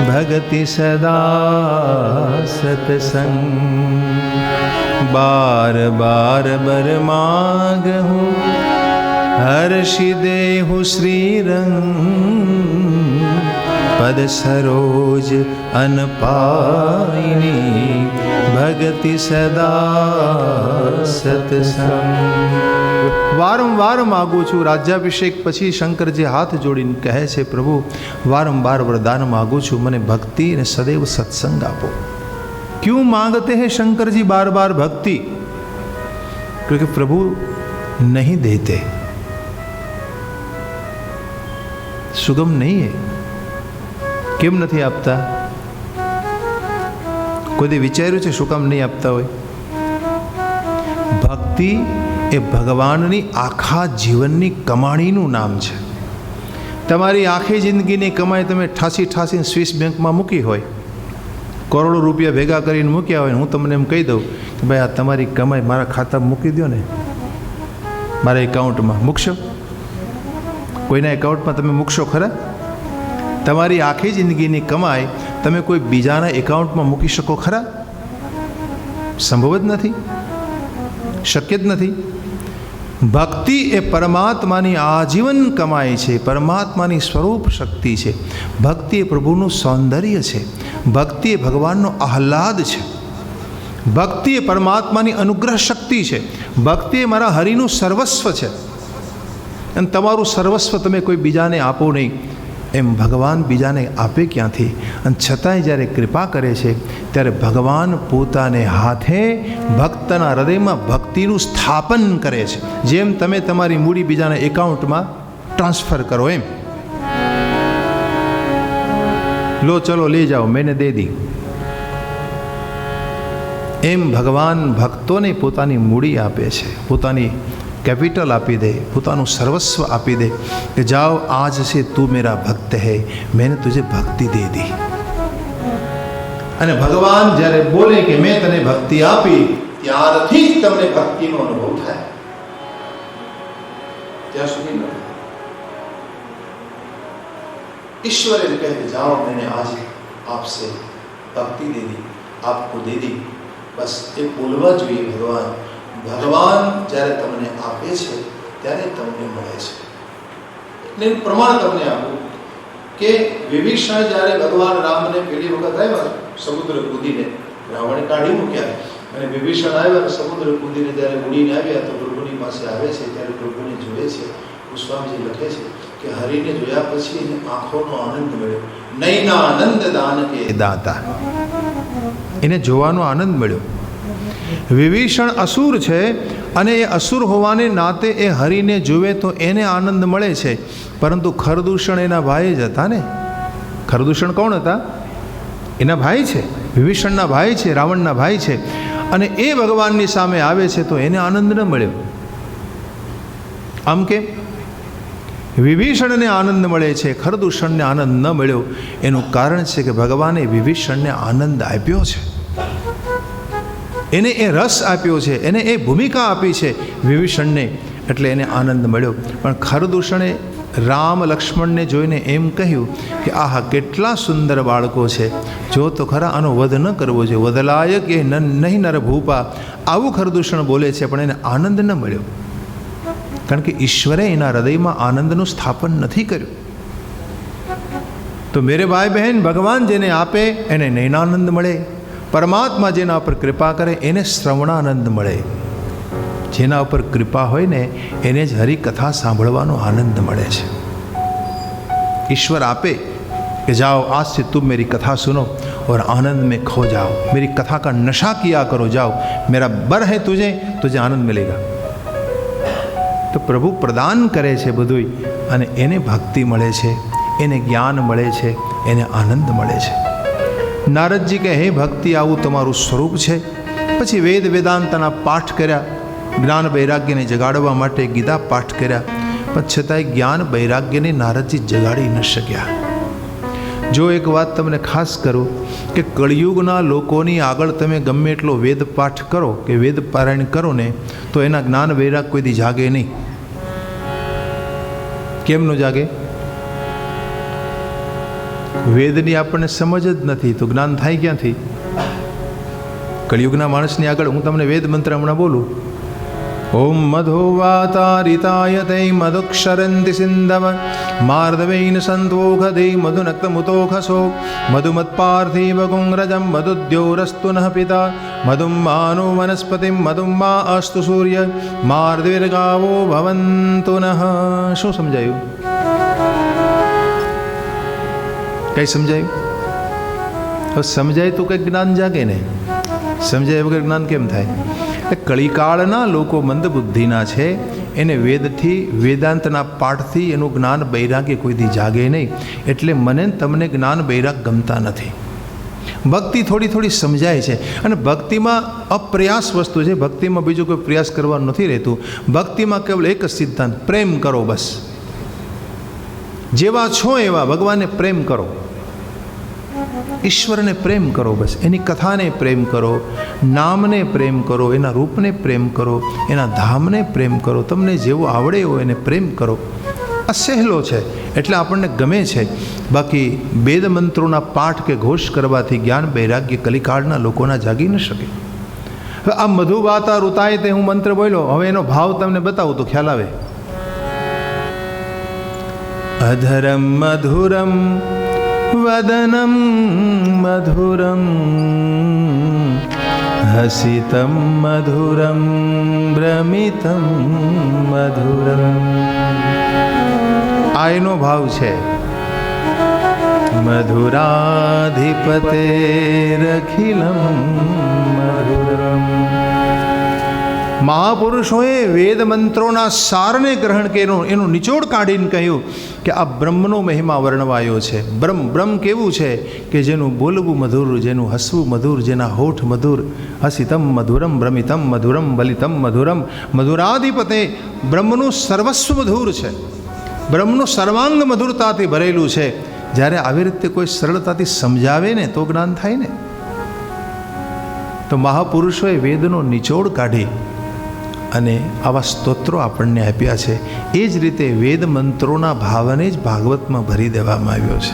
ભગતિ સદા સતસંગ. બાર બાર બર માગહું હર્ષિ દેહુ શ્રીરંગ પદ સરોજ અન પાઈની ભગતિ સદા સતસંગ. વારંવાર માગું છું. રાજ્યાભિષેક પછી શંકરજી હાથ જોડીને કહે છે પ્રભુ વારંવાર વરદાન માગું છું, મને ભક્તિ અને સદૈવ સત્સંગ આપો. ક્यों मांगते हैं शंकर जी बार बार भक्ति? क्योंकि प्रभु नहीं देते, सुगम नहीं है. કેમ નથી આપતા? કોઈ વિચાર્યું છે શું કામ નહીં આપતા હોય? ભક્તિ એ ભગવાનની આખા જીવનની કમાણીનું નામ છે. તમારી આખી જિંદગીની કમાઈ તમે ઠાસી સ્વિસ બેંકમાં મૂકી હોય, કરોડો રૂપિયા ભેગા કરીને મૂક્યા હોય, હું તમને એમ કહી દઉં કે ભાઈ આ તમારી કમાઈ મારા ખાતામાં મૂકી દો ને, મારા એકાઉન્ટમાં મૂકશો? કોઈના એકાઉન્ટમાં તમે મૂકશો ખરા? તમારી આખી જિંદગીની કમાઈ તમે કોઈ બીજાના એકાઉન્ટમાં મૂકી શકો ખરા? સંભવ જ નથી, શક્ય જ નથી. ભક્તિ એ પરમાત્માની આજીવન કમાઈ છે, પરમાત્માની સ્વરૂપ શક્તિ છે. ભક્તિ એ પ્રભુનું સૌંદર્ય છે, ભક્તિ એ ભગવાનનો આહલાદ છે, ભક્તિ એ પરમાત્માની અનુગ્રહ શક્તિ છે, ભક્તિ એ મારા હરિનું સર્વસ્વ છે. અને તમારું સર્વસ્વ તમે કોઈ બીજાને આપો નહીં, એમ ભગવાન બીજાને આપે ક્યાંથી? અને છતાંય જ્યારે કૃપા કરે છે ત્યારે ભગવાન પોતાને હાથે ભક્તના હૃદયમાં ભક્તિનું સ્થાપન કરે છે. જેમ તમે તમારી મૂડી બીજાના એકાઉન્ટમાં ટ્રાન્સફર કરો એમ. લો ચલો લે જાઓ મેને દે દી, એમ ભગવાન ભક્તોને પોતાની મૂડી આપે છે, પોતાની कैपिटल आपी दे, પોતાનું સર્વસ્વ આપી દે કે જાઓ આજ से तू मेरा भक्त है, मैंने तुझे भक्ति दे दी. અને ભગવાન જ્યારે બોલે કે મેં તને ભક્તિ આપી, ત્યારથી જ તમને ભક્તિનો અનુભવ થાય. ત્યાં સુધી ન. ईश्वर ने कहे जाओ मैंने आज आपसे भक्ति दे दी, आपको दे दी. बस એ બોલવા જોઈએ ભગવાન. ભગવાન જ્યારે તમને આપે છે ત્યારે તમને મળે છે. એટલે પ્રમાણ તમને આપું કે વિભીષણ જ્યારે ભગવાન રામને પેલી વખત આવ્યા સમુદ્ર કૂદીને, રાવણે કાઢી મૂક્યા અને વિભીષણ આવ્યા સમુદ્ર કૂદીને જ્યારે ઉડીને આવ્યા તો પ્રભુની પાસે આવે છે ત્યારે પ્રભુને જોવે છે. ગોસ્વામીજી લખે છે કે હરિને જોયા પછી એને આંખોનો આનંદ મળ્યો. નૈના આનંદ દાન કે દાતા, એને જોવાનો આનંદ મળ્યો. વિભીષણ અસુર છે અને એ અસુર હોવાને નાતે એ હરિને જુએ તો એને આનંદ મળે છે, પરંતુ ખરદૂષણ એના ભાઈ જ હતા ને. ખરદૂષણ કોણ હતા? એના ભાઈ છે, વિભીષણના ભાઈ છે, રાવણના ભાઈ છે. અને એ ભગવાનની સામે આવે છે તો એને આનંદ ન મળ્યો. આમ કે વિભીષણને આનંદ મળે છે, ખરદૂષણને આનંદ ન મળ્યો. એનું કારણ છે કે ભગવાને વિભીષણને આનંદ આપ્યો છે, એને એ રસ આપ્યો છે, એને એ ભૂમિકા આપી છે વિભીષણને, એટલે એને આનંદ મળ્યો. પણ ખરદૂષણે રામ લક્ષ્મણને જોઈને એમ કહ્યું કે આહા કેટલા સુંદર બાળકો છે, જો તો ખરા આનો વધ ન કરવો જોઈએ, વધલાયક એ નહીં નર ભૂપા, આવું ખરદૂષણ બોલે છે. પણ એને આનંદ ન મળ્યો, કારણ કે ઈશ્વરે એના હૃદયમાં આનંદનું સ્થાપન નથી કર્યું. તો મેરે ભાઈ બહેન, ભગવાન જેને આપે એને નૈનાનંદ મળે, પરમાત્મા જેના પર કૃપા કરે એને શ્રવણાનંદ મળે. જેના ઉપર કૃપા હોય ને એને જ હરિકથા સાંભળવાનો આનંદ મળે છે. ईश्वर आपे कि जाओ आज से तुम मेरी कथा सुनो और आनंद में खो जाओ, मेरी कथा का नशा किया करो, जाओ मेरा बर है तुझे, तुझे आनंद मिलेगा. तो प्रभु प्रदान करे छे બધું અને એને ભક્તિ મળે છે, એને જ્ઞાન મળે છે, એને આનંદ મળે છે. નારદજી કહે હે ભક્તિ આવું તમારું સ્વરૂપ છે. પછી વેદ વેદાંતના પાઠ કર્યા, જ્ઞાન વૈરાગ્યને જગાડવા માટે ગીતા પાઠ કર્યા, પણ છતાંય જ્ઞાન વૈરાગ્યને નારદજી જગાડી ન શક્યા. જો એક વાત તમને ખાસ કરું કે કળિયુગના લોકોની આગળ તમે ગમે એટલો વેદ પાઠ કરો કે વેદ પારાયણ કરો ને તો એના જ્ઞાન વૈરાગ કોઈ દી જાગે નહીં. કેમ ન જાગે? વેદની આપણને સમજ જ નથી તો જ્ઞાન થાય ક્યાંથી? કળિયુગના માણસની આગળ હું તમને વેદ મંત્ર હમણાં બોલું, ઓમ મધુવાતારિતાય તે મધુક્ષરંતિ સિંધવ માર્દવેન સંતોખદે મધુનક્તમુતોખસો મધુમત્પાર્થિવ ગુંગ્રજમ મધુદ્યોરસ્તુ નઃ પિતા મધુમ માનો વનસ્પતિમ મધુમ મા અસ્તુ સૂર્ય માર્દવિર્ગાવો ભવન્તુ નઃ. શું સમજાયું? કઈ સમજાયું? હવે સમજાય તો કંઈક જ્ઞાન જાગે ને, સમજાય વગર જ્ઞાન કેમ થાય? કળીકાળના લોકો મંદબુદ્ધિના છે, એને વેદથી વેદાંતના પાઠથી એનું જ્ઞાન વૈરાગ્ય કોઈથી જાગે નહીં. એટલે મને તમને જ્ઞાન વૈરાગ ગમતા નથી. ભક્તિ થોડી થોડી સમજાય છે અને ભક્તિમાં અપ્રયાસ વસ્તુ છે. ભક્તિમાં બીજો કોઈ પ્રયાસ કરવાનું નથી રહેતું. ભક્તિમાં કેવલ એક જ સિદ્ધાંત, પ્રેમ કરો બસ. જેવા છો એવા ભગવાનને પ્રેમ કરો, ઈશ્વરને પ્રેમ કરો બસ. એની કથાને પ્રેમ કરો, નામને પ્રેમ કરો, એના રૂપને પ્રેમ કરો, એના ધામને પ્રેમ કરો, તમને જેવો આવડે એવો એને પ્રેમ કરો. આ સહેલો છે એટલે આપણને ગમે છે. બાકી વેદ મંત્રોના પાઠ કે ઘોષ કરવાથી જ્ઞાન વૈરાગ્ય કલિકાળના લોકોના જાગી ન શકે. હવે આ મધુવાતા ઋતાય તે હું મંત્ર બોલ્યો, હવે એનો ભાવ તમને બતાવું તો ખ્યાલ આવે. અધરમ મધુરમ વદનમ મધુરમ હસિતમ મધુરમ ભ્રમિતમ મધુરમ. આ એનો ભાવ છે. મધુરાધિપતેરખિલમ મધુરમ. મહાપુરુષોએ વેદ મંત્રોના સારને ગ્રહણ કર્યું, એનું નિચોડ કાઢીને કહ્યું કે આ બ્રહ્મનો મહિમા વર્ણવાયો છે. બ્રહ્મ કેવું છે કે જેનું બોલવું મધુર, જેનું હસવું મધુર, જેના હોઠ મધુર. હસિતમ મધુરમ ભ્રમિતમ મધુરમ બલિતમ મધુરમ. મધુરાધિપતે બ્રહ્મનું સર્વસ્વ મધુર છે, બ્રહ્મનું સર્વાંગ મધુરતાથી ભરેલું છે. જ્યારે આવી રીતે કોઈ સરળતાથી સમજાવે ને તો જ્ઞાન થાય ને. તો મહાપુરુષોએ વેદનો નિચોડ કાઢી અને આવા સ્તોત્રો આપણને આપ્યા છે. એ જ રીતે વેદ મંત્રોના ભાવને જ ભાગવતમાં ભરી દેવામાં આવ્યો છે.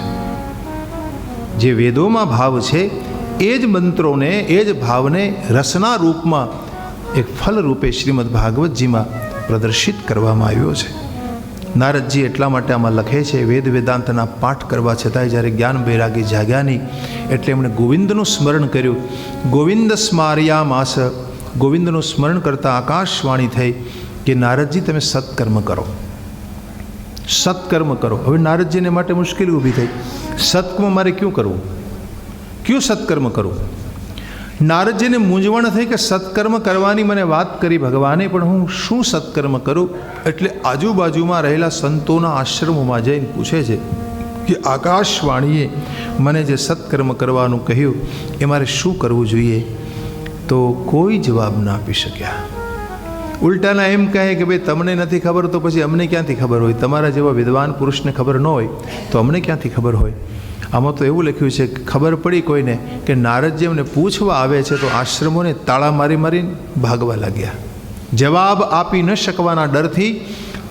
જે વેદોમાં ભાવ છે એ જ મંત્રોને, એ જ ભાવને રસના રૂપમાં એક ફલ રૂપે શ્રીમદ ભાગવતજીમાં પ્રદર્શિત કરવામાં આવ્યો છે. નારદજી એટલા માટે આમાં લખે છે, વેદ વેદાંતના પાઠ કરવા છતાંય જ્યારે જ્ઞાન વૈરાગી જાગ્યા નહીં એટલે એમણે ગોવિંદનું સ્મરણ કર્યું. ગોવિંદ સ્માર્યા માસ. ગોવિંદનું સ્મરણ કરતાં આકાશવાણી થઈ કે નારદજી તમે સત્કર્મ કરો, સત્કર્મ કરો. હવે નારદજીને માટે મુશ્કેલી ઊભી થઈ, સત્કર્મ મારે ક્યું કરવું, ક્યું સત્કર્મ કરવું? નારદજીને મૂંઝવણ થઈ કે સત્કર્મ કરવાની મને વાત કરી ભગવાને, પણ હું શું સત્કર્મ કરું? એટલે આજુબાજુમાં રહેલા સંતોના આશ્રમોમાં જઈને પૂછે છે કે આકાશવાણીએ મને જે સત્કર્મ કરવાનું કહ્યું એ મારે શું કરવું જોઈએ? તો કોઈ જવાબ ના આપી શક્યા. ઉલટાના એમ કહે કે ભાઈ તમને નથી ખબર તો પછી અમને ક્યાંથી ખબર હોય? તમારા જેવા વિદ્વાન પુરુષને ખબર ન હોય તો અમને ક્યાંથી ખબર હોય? આમાં તો એવું લખ્યું છે કે ખબર પડી કોઈને કે નારદજી એમને પૂછવા આવે છે તો આશ્રમોને તાળા મારી મારીને ભાગવા લાગ્યા. જવાબ આપી ન શકવાના ડરથી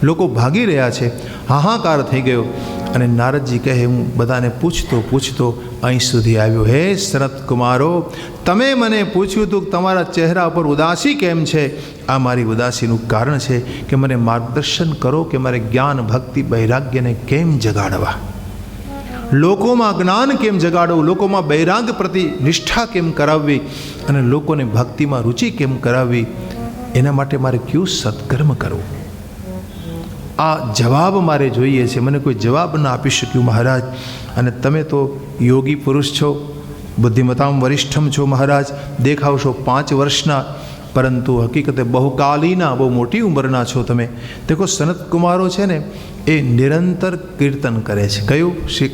લોકો ભાગી રહ્યા છે. હાહાકાર થઈ ગયો અને નારદજી કહે હું બધાને પૂછતો અહીં સુધી આવ્યો. હે સનત કુમારો, તમે મને પૂછ્યું હતું કે તમારા ચહેરા પર ઉદાસી કેમ છે? આ મારી ઉદાસીનું કારણ છે કે મને માર્ગદર્શન કરો કે મારે જ્ઞાન ભક્તિ વૈરાગ્યને કેમ જગાડવા, લોકોમાં જ્ઞાન કેમ જગાડવું, લોકોમાં વૈરાગ પ્રતિ નિષ્ઠા કેમ કરાવવી અને લોકોને ભક્તિમાં રુચિ કેમ કરાવવી. એના માટે મારે કયું સત્કર્મ કરવું? આ જવાબ મારે જોઈએ છે. મને કોઈ જવાબ ના આપી શક્યું મહારાજ. અને તમે તો યોગી પુરુષ છો, બુદ્ધિમતામ વરિષ્ઠમ છો મહારાજ, દેખાવશો 5 વર્ષના, પરંતુ હકીકતે બહુકાલીના, બહુ મોટી ઉંમરના છો તમે. દેખો સનત કુમારો છે ને એ નિરંતર કીર્તન કરે છે. કયું? શ્રી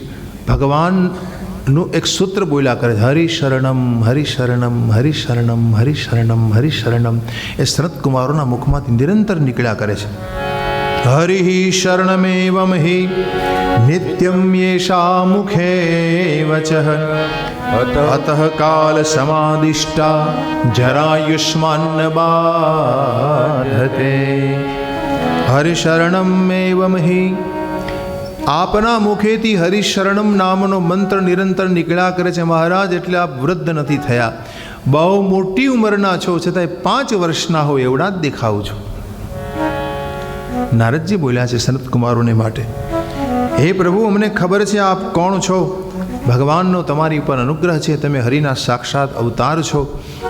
ભગવાનનું એક સૂત્ર બોલ્યા કરે છે, હરિશરણમ હરિશરણમ હરિશરણમ હરિશરણમ હરિશરણમ. એ સનત કુમારોના મુખમાંથી નિરંતર નીકળ્યા કરે છે. હરિ શરણમેવમ હિ નિત્યમ યેષા મુખે વચઃ અતઃ કાલ સમાદિષ્ટા જરાયુષ્માન બાધતે. હરિશરણમેવમ હિ, આપના મુખેથી હરિશરણમ નામનો મંત્ર નિરંતર નીકળ્યા કરે છે મહારાજ. એટલે આપ વૃદ્ધ નથી થયા, બહુ મોટી ઉંમરના છો, છતાંય 5 વર્ષના હોય એવડા જ દેખાવ છો. નારદજી બોલ્યા છે સનત કુમારોને માટે, હે પ્રભુ, અમને ખબર છે આપ કોણ છો. ભગવાનનો તમારી પર અનુગ્રહ છે, તમે હરિના સાક્ષાત અવતાર છો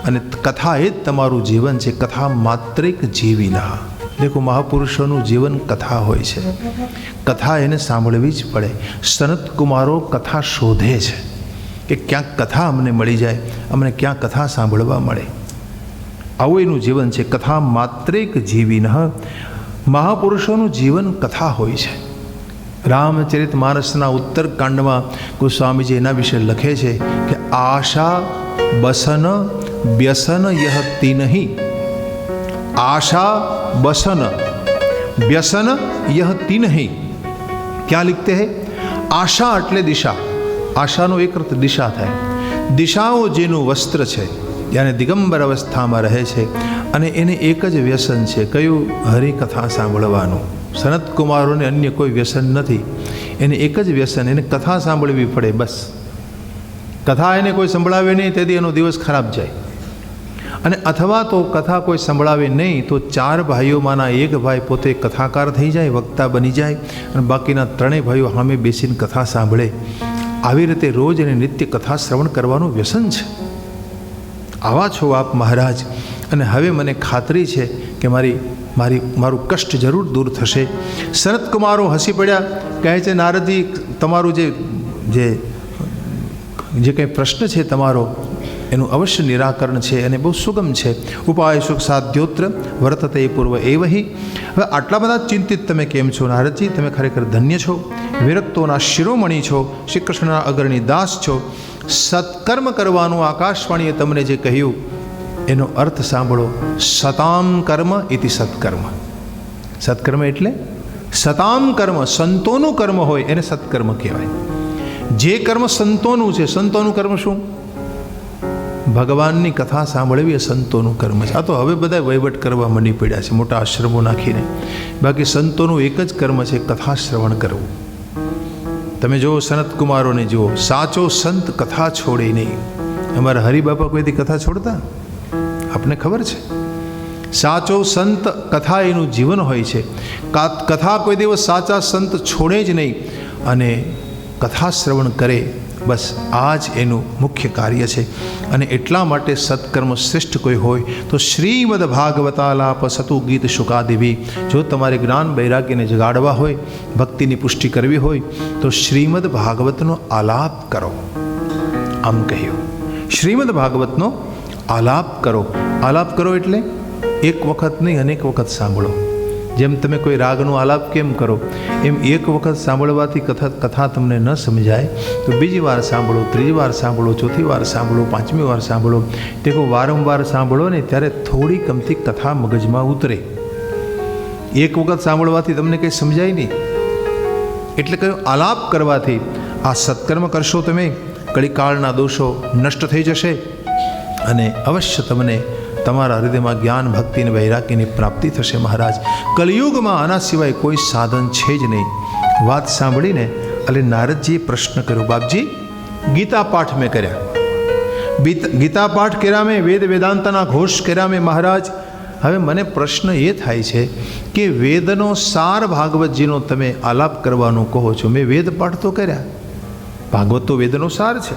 અને કથા એ જ તમારું જીવન છે. કથા માત્રિક જીવિના. દેખો, મહાપુરુષોનું જીવન કથા હોય છે. કથા એને સાંભળવી જ પડે. સનત કુમારો કથા શોધે છે કે ક્યાંક કથા અમને મળી જાય, અમને ક્યાંક કથા સાંભળવા મળે. આવું એનું જીવન છે. કથા માત્રિક જીવિન. મહાપુરુષોનું જીવન કથા હોય છે. રામચરિત માનસના ઉત્તરકાંડમાં ગોસ્વામીજી એના વિશે લખે છે કે આશા બસન વ્યસન યહ તીનહિ. આશા बसन व्यसन यह तीन ही. क्या लिखते हैं? आशा એટલે દિશા. આશાનો એક અર્થ દિશા થાય. દિશાઓ જેનું વસ્ત્ર છે, યાને દિગંબર અવસ્થામાં રહે છે, અને એને એક જ વ્યસન છે. કયું? હરિકથા સાંભળવાનું. સનત કુમારોને અન્ય કોઈ વ્યસન નથી. એને એક જ વ્યસન, એને કથા સાંભળવી પડે બસ. કથા એને કોઈ સંભળાવે નહીં, તેથી એનો દિવસ ખરાબ જાય. અને અથવા તો કથા કોઈ સંભળાવે નહીં તો 4 ભાઈઓમાંના એક ભાઈ પોતે કથાકાર થઈ જાય, વક્તા બની જાય, અને બાકીના 3 ભાઈઓ સામે બેસીને કથા સાંભળે. આવી રીતે રોજ એને નિત્ય કથા શ્રવણ કરવાનું વ્યસન છે. આવા છો આપ મહારાજ. અને હવે મને ખાતરી છે કે મારું કષ્ટ જરૂર દૂર થશે. સનત કુમારો હસી પડ્યા. કહે છે, નારદજી, તમારું જે કંઈ પ્રશ્ન છે તમારો, એનું અવશ્ય નિરાકરણ છે અને બહુ સુગમ છે. ઉપાય સુખ સાધ્યોત્ર વર્તતે પૂર્વ એવહી. હવે આટલા બધા ચિંતિત તમે કેમ છો નારદજી? તમે ખરેખર ધન્ય છો, વિરક્તોના શિરોમણી છો, શ્રી કૃષ્ણના અગ્રણી દાસ છો. સત્કર્મ કરવાનું આકાશવાણીએ તમને જે કહ્યું એનો અર્થ સાંભળો. સતામ કર્મ ઇતિ સત્કર્મ. સત્કર્મ એટલે સતામ કર્મ, સંતોનું કર્મ હોય એને સત્કર્મ કહેવાય. જે કર્મ સંતોનું છે. સંતોનું કર્મ શું? ભગવાનની કથા સાંભળવી એ સંતોનું કર્મ છે. આ તો હવે બધા વહીવટ કરવા મંડી પડ્યા છે, મોટા આશ્રમો નાખીને. બાકી સંતોનું એક જ કર્મ છે, કથા શ્રવણ કરવું. તમે જુઓ, સનત કુમારોને જુઓ, સાચો સંત કથા છોડે નહીં. અમારા હરિબાપા કોઈથી કથા છોડતા? આપને ખબર છે? સાચો સંત કથા એનું જીવન હોય છે. કથા કોઈ દિવસ સાચા સંત છોડે જ નહીં, અને કથા શ્રવણ કરે, બસ આ જ એનું મુખ્ય કાર્ય છે. અને એટલા માટે સત્કર્મ શ્રેષ્ઠ કોઈ હોય તો શ્રીમદ ભાગવતાલાપ સતુ ગીત શુકાદિભી. જો તમારે જ્ઞાન વૈરાગ્યને જગાડવા હોય, ભક્તિની પુષ્ટિ કરવી હોય, તો શ્રીમદ ભાગવતનો આલાપ કરો. આમ કહ્યું, શ્રીમદ ભાગવતનો આલાપ કરો. આલાપ કરો એટલે એક વખત નહીં, અનેક વખત સાંભળો. જેમ તમે કોઈ રાગનો આલાપ કેમ કરો, એમ એક વખત સાંભળવાથી કથા તમને ન સમજાય તો બીજી વાર સાંભળો, ત્રીજી વાર સાંભળો, ચોથી વાર સાંભળો, 5મી વાર સાંભળો. દેખો, વારંવાર સાંભળો ને ત્યારે થોડી કમથી કથા મગજમાં ઉતરે. એક વખત સાંભળવાથી તમને કંઈ સમજાય નહીં. એટલે કયો? આલાપ કરવાથી આ સત્કર્મ કરશો તમે, કળીકાળના દોષો નષ્ટ થઈ જશે અને અવશ્ય તમને તમારા હૃદયમાં જ્ઞાન, ભક્તિ અને વૈરાગ્યની પ્રાપ્તિ થશે મહારાજ. કલિયુગમાં આના સિવાય કોઈ સાધન છે જ નહીં. વાત સાંભળીને એટલે નારદજીએ પ્રશ્ન કર્યો, બાપજી, ગીતા પાઠ મેં કર્યા, ગીતા પાઠ કર્યા મેં, વેદ વેદાંતના ઘોષ કર્યા મેં મહારાજ. હવે મને પ્રશ્ન એ થાય છે કે વેદનો સાર ભાગવતજીનો તમે આલાપ કરવાનું કહો છો. મેં વેદ પાઠ તો કર્યા, ભાગવત તો વેદનો સાર છે,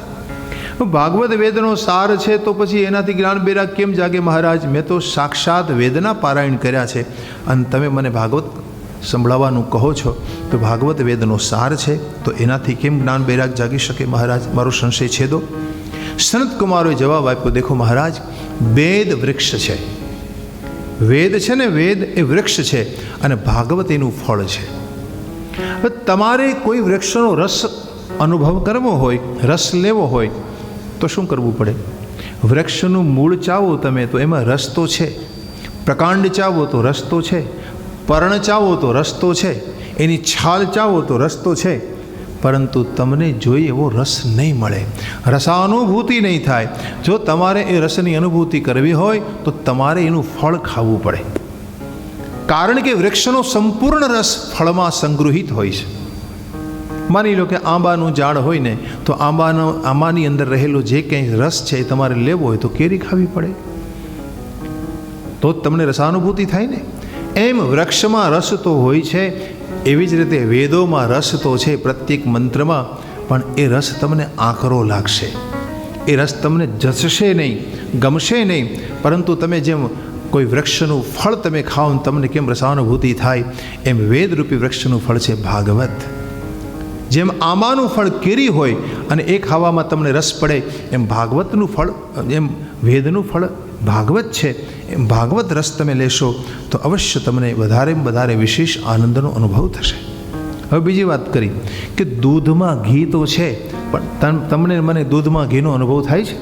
ભાગવત વેદનો સાર છે તો પછી એનાથી જ્ઞાન બેરાગ કેમ જાગે મહારાજ? મેં તો સાક્ષાત વેદના પારાયણ કર્યા છે અને તમે મને ભાગવત સંભળાવવાનું કહો છો તો ભાગવત વેદનો સાર છે તો એનાથી કેમ જ્ઞાન બેરાગ જાગી શકે મહારાજ? મારો સંશય છેદો. સનત કુમારોએ જવાબ આપ્યો, દેખો મહારાજ, વેદ વૃક્ષ છે. વેદ છે ને, વેદ એ વૃક્ષ છે અને ભાગવત એનું ફળ છે. હવે તમારે કોઈ વૃક્ષનો રસ અનુભવ કરવો હોય, રસ લેવો હોય તો શું કરવું પડે? વૃક્ષનું મૂળ ચાવો તમે તો એમાં રસ તો છે, પ્રકાંડ ચાવો તો રસ તો છે, પર્ણ ચાવો તો રસ તો છે, એની છાલ ચાવો તો રસ તો છે, પરંતુ તમને જોઈએ એવો રસ નહીં મળે, રસાનુભૂતિ નહીં થાય. જો તમારે એ રસની અનુભૂતિ કરવી હોય તો તમારે એનું ફળ ખાવું પડે, કારણ કે વૃક્ષનો સંપૂર્ણ રસ ફળમાં સંગૃહિત હોય છે. માની લો કે આંબાનું ઝાડ હોય ને તો આંબાની અંદર રહેલો જે કંઈ રસ છે એ તમારે લેવો હોય તો કેરી ખાવી પડે, તો જ તમને રસાનુભૂતિ થાય ને. એમ વૃક્ષમાં રસ તો હોય છે, એવી જ રીતે વેદોમાં રસ તો છે પ્રત્યેક મંત્રમાં, પણ એ રસ તમને આકરો લાગશે, એ રસ તમને જચશે નહીં, ગમશે નહીં. પરંતુ તમે જેમ કોઈ વૃક્ષનું ફળ તમે ખાઓ ને તમને કેમ રસાનુભૂતિ થાય, એમ વેદરૂપી વૃક્ષનું ફળ છે ભાગવત. જેમ આંબાનું ફળ કેરી હોય અને એ ખાવામાં તમને રસ પડે, એમ ભાગવતનું ફળ, એમ વેદનું ફળ ભાગવત છે. એમ ભાગવત રસ તમે લેશો તો અવશ્ય તમને વધારે વિશેષ આનંદનો અનુભવ થશે. હવે બીજી વાત કરી કે દૂધમાં ઘી તો છે, પણ તમને મને દૂધમાં ઘીનો અનુભવ થાય છે?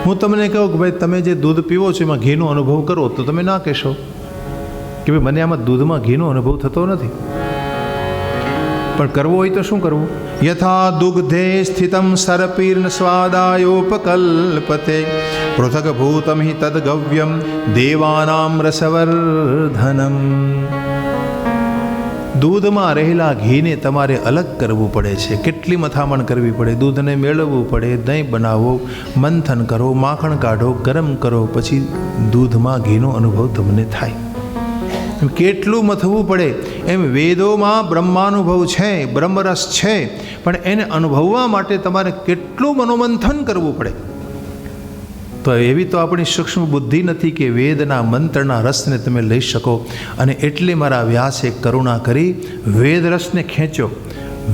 હું તમને કહું કે ભાઈ તમે જે દૂધ પીવો છો એમાં ઘીનો અનુભવ કરો તો તમે ના કહેશો કે ભાઈ મને આમાં દૂધમાં ઘીનો અનુભવ થતો નથી. પણ કરવો હોય તો શું કરવું? યથા દુગ્ધે સ્થિતમ સરપીર્ન સ્વાદાયોપકલ્પતે પૃથક ભૂતમ હિ તદ્ગવ્યમ દેવાનામ રસવર્ધનમ. દૂધમાં રહેલા ઘીને તમારે અલગ કરવું પડે છે. કેટલી મથામણ કરવી પડે, દૂધને મેળવવું પડે, દહીં બનાવો, મંથન કરો, માખણ કાઢો, ગરમ કરો, પછી દૂધમાં ઘીનો અનુભવ તમને થાય. કેટલું મથવું પડે. એમ વેદોમાં બ્રહ્માનુભવ છે, બ્રહ્મરસ છે, પણ એને અનુભવવા માટે તમારે કેટલું મનોમંથન કરવું પડે. તો એવી તો આપણી સૂક્ષ્મ બુદ્ધિ નથી કે વેદના મંત્રના રસને તમે લઈ શકો. અને એટલે મારા વ્યાસે કરુણા કરી વેદ રસને ખેંચ્યો,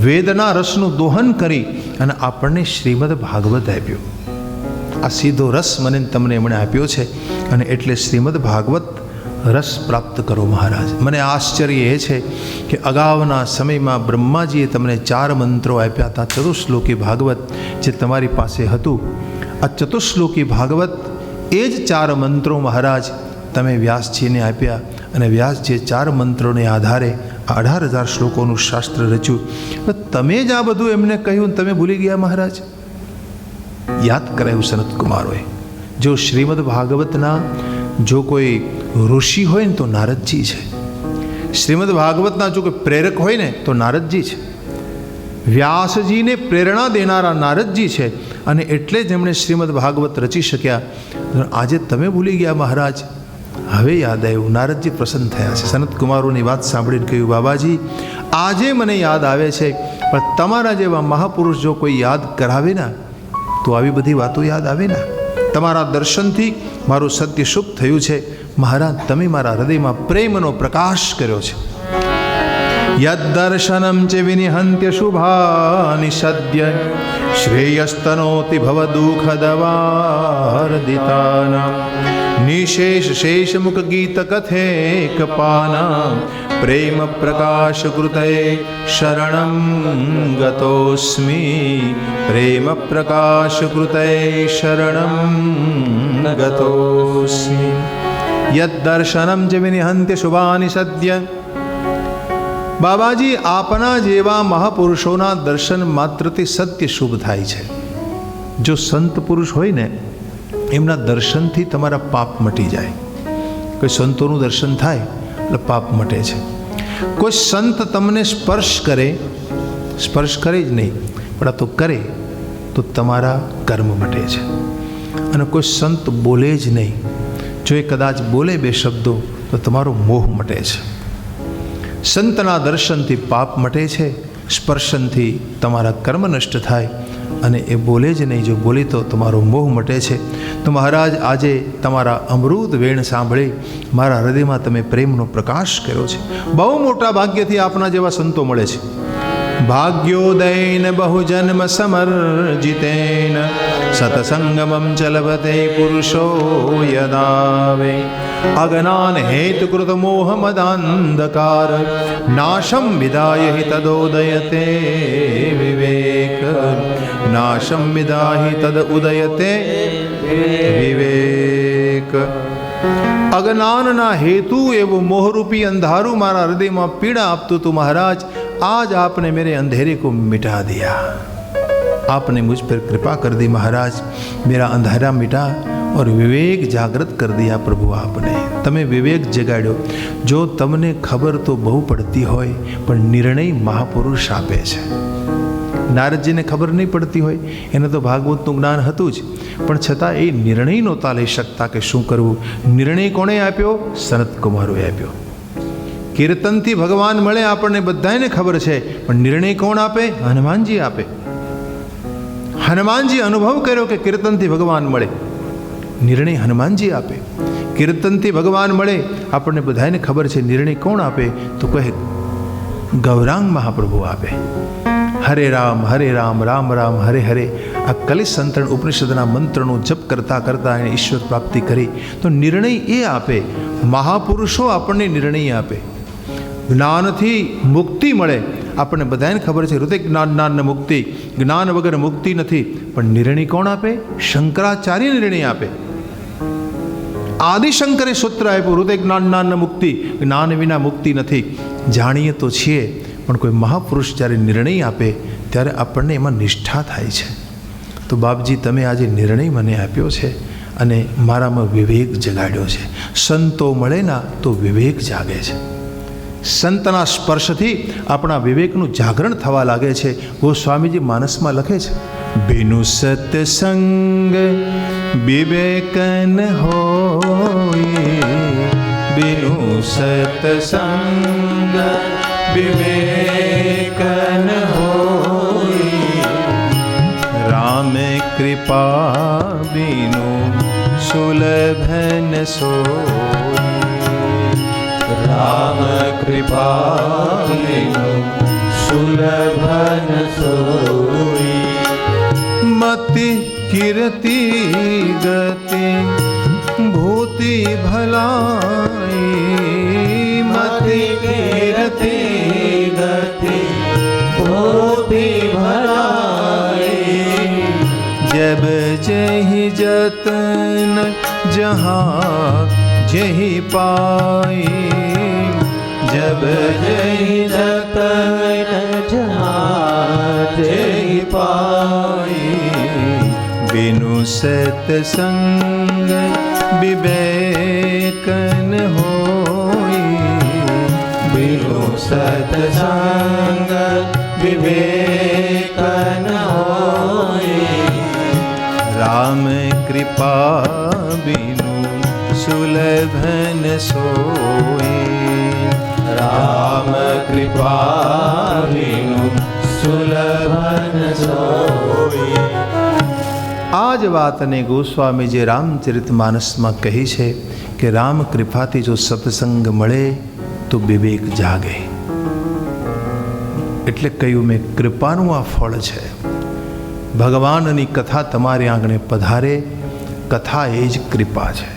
વેદના રસનું દોહન કરી અને આપણને શ્રીમદ ભાગવત આપ્યો. આ સીધો રસ મને તમને એમણે આપ્યો છે અને એટલે શ્રીમદ ભાગવત રસ પ્રાપ્ત કરો મહારાજ. મને આશ્ચર્ય એ છે કે અગાઉના સમયમાં બ્રહ્માજીએ તમને 4 મંત્રો આપ્યા હતા. ચતુશ્લોકી ભાગવત જે તમારી પાસે હતું, આ ચતુશ્લોકી ભાગવત એ જ 4 મંત્રો મહારાજ તમે વ્યાસજીને આપ્યા અને વ્યાસજીએ 4 મંત્રોને આધારે 18,000 શ્લોકોનું શાસ્ત્ર રચ્યું. તમે જ આ બધું એમને કહ્યું, તમે ભૂલી ગયા મહારાજ? યાદ કરાયું સનત કુમારોએ. જો શ્રીમદ ભાગવતના જો કોઈ ઋષિ હોય ને તો નારદજી છે. શ્રીમદ ભાગવતના જો કોઈ પ્રેરક હોય ને તો નારદજી છે. વ્યાસજીને પ્રેરણા દેનારા નારદજી છે અને એટલે જ એમણે શ્રીમદ ભાગવત રચી શક્યા. આજે તમે ભૂલી ગયા મહારાજ, હવે યાદ આવ્યું. નારદજી પ્રસન્ન થયા છે. સનત કુમારોની વાત સાંભળીને કહ્યું, બાબાજી આજે મને યાદ આવે છે, પણ તમારા જેવા મહાપુરુષ જો કોઈ યાદ કરાવે ને તો આવી બધી વાતો યાદ આવે ને. તમારા દર્શનથી મારું સત્ય શુભ થયું છે મહારાજ. તમે મારા હૃદયમાં પ્રેમનો પ્રકાશ કર્યો છે. યદ્દર્શનમ ચ વિનિહંત્ય શુભાનિ સદ્ય શ્રેયસ્તનોતિ ભવ દુઃખદવાર્દિતાનાં નિશેષ શેષમુખ ગીત કથેકપાનાં પ્રેમ પ્રકાશ કૃતે શરણં ગતોસ્મી. પ્રેમ પ્રકાશ કૃતે શરણં ગતોસ્મી. યદ્દર્શનમ ચ વિનિહંત્ય શુભાનિ સદ્ય. બાબાજી આપના જેવા મહાપુરુષોના દર્શન માત્રથી સત્ય શુભ થાય છે. જો સંત પુરુષ હોય ને એમના દર્શનથી તમારા પાપ મટી જાય. કોઈ સંતોનું દર્શન થાય એટલે પાપ મટે છે. કોઈ સંત તમને સ્પર્શ કરે જ નહીં, પણ આ તો કરે તો તમારા કર્મ મટે છે. અને કોઈ સંત બોલે જ નહીં, જો એ કદાચ બોલે 2 શબ્દો તો તમારો મોહ મટે છે. સંતના દર્શનથી પાપ મટે છે, સ્પર્શનથી તમારા કર્મ નષ્ટ થાય અને એ બોલે જ નહીં. જો બોલે તો તમારો મોહ મટે છે. તો મહારાજ આજે તમારા અમૃત વેણ સાંભળી મારા હૃદયમાં તમે પ્રેમનો પ્રકાશ કર્યો છે. બહુ મોટા ભાગ્યથી આપના જેવા સંતો મળે છે. ભાગ્યોદયન બહુજન્મ સમર્જિતેન સતસંગમમ ચલવતે પુરુષો યદાવે અજ્ઞાન હેતુકૃત મોહ મદાંધકાર નાશમ વિદાય હિ તદોદયતે વિવેક નાશમ વિદાય તદ ઉદયતે વિવેક. અજ્ઞાનના હેતુ એવું મોહરૂપી અંધારું મારા હૃદયમાં પીડા આપતું હતું. મહારાજ आज आपने मेरे अंधेरे को मिटा दिया. आपने मुझ पर कृपा कर दी महाराज. मेरा अंधेरा मिटा और विवेक जागृत कर दिया. प्रभु आपने તમે વિવેક જગાડ્યો. જો તમને ખબર તો બહુ પડતી હોય પણ નિર્ણય મહાપુરુષ આપે છે. નારદજીને ખબર નહીં પડતી હોય, એને તો ભાગવતનું જ્ઞાન હતું જ, પણ છતાં એ નિર્ણય નહોતા લઈ શકતા કે શું કરવું. નિર્ણય કોણે આપ્યો? સનત કુમારોએ આપ્યો. કીર્તનથી ભગવાન મળે આપણને બધાને ખબર છે, પણ નિર્ણય કોણ આપે? હનુમાનજી આપે. હનુમાનજી અનુભવ કર્યો કે કીર્તનથી ભગવાન મળે. નિર્ણય હનુમાનજી આપે. કીર્તનથી ભગવાન મળે આપણને બધાને ખબર છે. નિર્ણય કોણ આપે? તો કહે ગૌરાંગ મહાપ્રભુ આપે. હરે રામ રામ રામ હરે હરે. આ કલિશ સંતરણ ઉપનિષદના મંત્રનો જપ કરતાં કરતાં એણે ઈશ્વર પ્રાપ્તિ કરી. તો નિર્ણય એ આપે. મહાપુરુષો આપણને નિર્ણય આપે. જ્ઞાનથી મુક્તિ મળે આપણને બધાને ખબર છે. હૃદય જ્ઞાન મુક્તિ, જ્ઞાન વગર મુક્તિ નથી. પણ નિર્ણય કોણ આપે? શંકરાચાર્ય નિર્ણય આપે. આદિશંકરે સૂત્ર આપ્યું, હૃદય જ્ઞાન મુક્તિ, જ્ઞાન વિના મુક્તિ નથી. જાણીએ તો છીએ, પણ કોઈ મહાપુરુષ જ્યારે નિર્ણય આપે ત્યારે આપણને એમાં નિષ્ઠા થાય છે. તો બાપજી તમે આજે નિર્ણય મને આપ્યો છે અને મારામાં વિવેક જગાડ્યો છે. સંતો મળે ના તો વિવેક જાગે છે. સંતના સ્પર્શથી આપણા વિવેકનું જાગરણ થવા લાગે છે. ગોસ્વામીજી માનસમાં લખે છે, બિનુ સત્સંગ વિવેકન હોય, બિનુ સત્સંગ વિવેકન હોય, રામ કૃપા બિનુ સુલભન સોય, રામ કૃપા બિનુ સુલભન સોય, મતિ કીર્તિ ગતિ ભૂતિ ભલાઈ, મતિ કીર્તિ ગતિ ભૂતિ ભલાઈ, जब जही जतन जहाँ जही पाई, जब जही जतन जहाँ जही पाई, बिनु सत्संग विवेकन होई, बिनु सत्संग विवेकन होई, राम कृपा बिनु सुलभन सोई, राम कृपा बिनु सुलभन सोई. આ જ વાતને ગોસ્વામીજી રામચરિતમાનસમાં કહી છે કે રામ કૃપાથી જો સત્સંગ મળે તો વિવેક જાગે. એટલે કહ્યું મેં કૃપાનું આ ફળ છે. ભગવાનની કથા તમારી આંગણે પધારે, કથા એ જ કૃપા છે.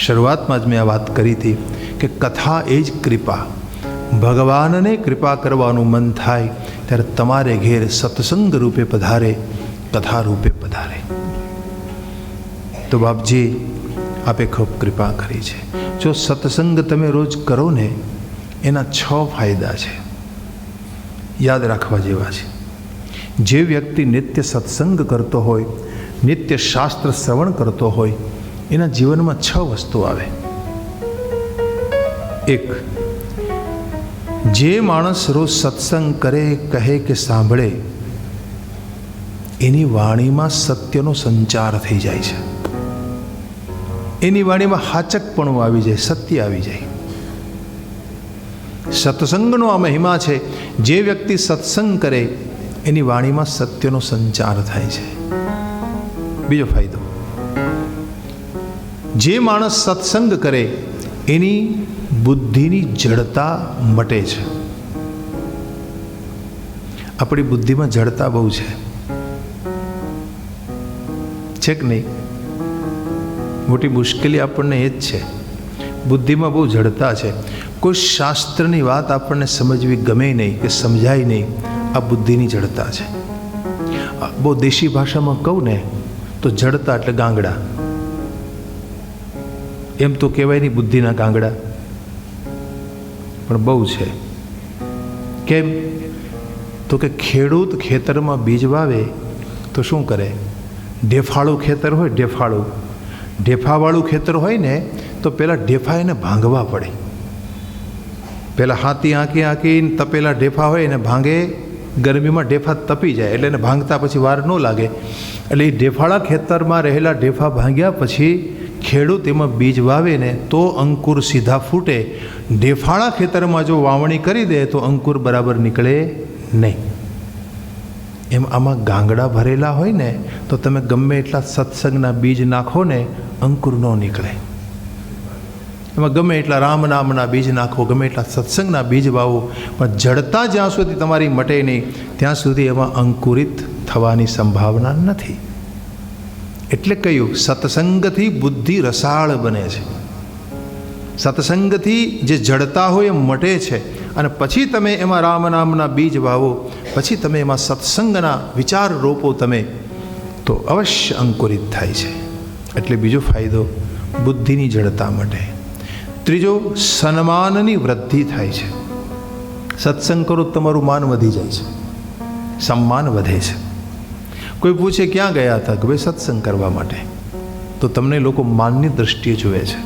શરૂઆતમાં જ મેં આ વાત કરી હતી કે કથા એ જ કૃપા. ભગવાનને કૃપા કરવાનું મન થાય ત્યારે તમારે ઘેર સત્સંગ રૂપે પધારે, કથા રૂપે પધારે. તો બાપજી આપે ખૂબ કૃપા કરી છે. જો સત્સંગ તમે રોજ કરો ને એના 6 ફાયદા છે, યાદ રાખવા જેવા છે. જે વ્યક્તિ નિત્ય સત્સંગ કરતો હોય, નિત્ય શાસ્ત્ર શ્રવણ કરતો હોય, એના જીવનમાં 6 વસ્તુ આવે. 1, જે માણસ રોજ સત્સંગ કરે, કહે કે સાંભળે, એની વાણીમાં સત્યનો સંચાર થઈ જાય છે. એની વાણીમાં હાચકપણું આવી જાય, સત્ય આવી જાય. સત્સંગનો આ મહિમા છે. જે વ્યક્તિ સત્સંગ કરે એની વાણીમાં સત્યનો સંચાર થાય છે. બીજો ફાયદો, જે માણસ સત્સંગ કરે એની બુદ્ધિની જડતા મટે છે. આપણી બુદ્ધિમાં જડતા બહુ છે કે નહીં? મોટી મુશ્કેલી આપણને એ જ છે, બુદ્ધિમાં બહુ જડતા છે. કોઈ શાસ્ત્રની વાત આપણને સમજવી ગમે નહીં કે સમજાય નહીં, આ બુદ્ધિની જડતા છે. બહુ દેશી ભાષામાં કહું ને તો જડતા એટલે ગાંગડા. એમ તો કહેવાય નહીં બુદ્ધિના ગાંગડા, પણ બહુ છે. કેમ? તો કે ખેડૂત ખેતરમાં બીજ વાવે તો શું કરે? ઢેફાળું ખેતર હોય, ઢેફાવાળું ખેતર હોય ને તો પહેલાં ઢેફા એને ભાંગવા પડે. પહેલાં હાથી આંકીને તપેલા ઢેફા હોય એને ભાંગે, ગરમીમાં ઢેફા તપી જાય એટલે એને ભાંગતા પછી વાર ન લાગે. એટલે એ ઢેફાળા ખેતરમાં રહેલા ઢેફા ભાંગ્યા પછી ખેડૂત એમાં બીજ વાવે ને તો અંકુર સીધા ફૂટે. ઢેફાળા ખેતરમાં જો વાવણી કરી દે તો અંકુર બરાબર નીકળે નહીં. એમ આમાં ગાંગડા ભરેલા હોય ને તો તમે ગમે એટલા સત્સંગના બીજ નાખો ને અંકુર ન નીકળે. એમાં ગમે એટલા રામ નામના બીજ નાખો, ગમે એટલા સત્સંગના બીજ વાવો, પણ જડતા જ્યાં સુધી તમારી મટે નહીં ત્યાં સુધી એમાં અંકુરિત થવાની સંભાવના નથી. એટલે કહ્યું સત્સંગથી બુદ્ધિ રસાળ બને છે. સત્સંગથી જે જડતા હોય એ મટે છે અને પછી તમે એમાં રામ નામના બીજ વાવો, પછી તમે એમાં સત્સંગના વિચાર રોપો તમે તો અવશ્ય અંકુરિત થાય છે. એટલે બીજો ફાયદો બુદ્ધિની જડતા મટે. ત્રીજો સન્માનની વૃદ્ધિ થાય છે. સત્સંગ કરો તમારું માન વધી જાય છે, સન્માન વધે છે. કોઈ પૂછે ક્યાં ગયા હતા? કે ભાઈ સત્સંગ કરવા માટે, તો તમને લોકો માનની દ્રષ્ટિએ જુએ છે.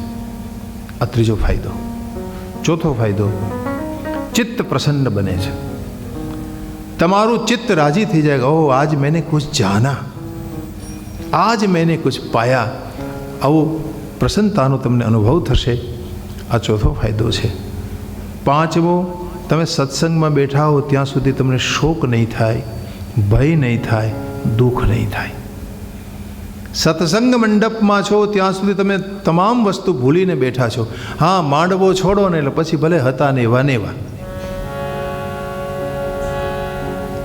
આ ત્રીજો ફાયદો. ચોથો ફાયદો, ચિત્ત પ્રસન્ન બને છે. તમારું ચિત્ત રાજી થઈ જાય, ઓહ આજ मैंने कुछ जाना, आज मैंने कुछ पाया. આવો પ્રસન્નતાનો તમને અનુભવ થશે. આ ચોથો ફાયદો છે. પાંચમો, તમે સત્સંગમાં બેઠા હો ત્યાં સુધી તમને શોક નહીં થાય, ભય નહીં થાય, દુઃખ નહીં થાય. સત્સંગ મંડપમાં છો ત્યાં સુધી તમે તમામ વસ્તુ ભૂલીને બેઠા છો. હા, માંડવો છોડો ને એટલે પછી ભલે હતા ને એવા ને એવા.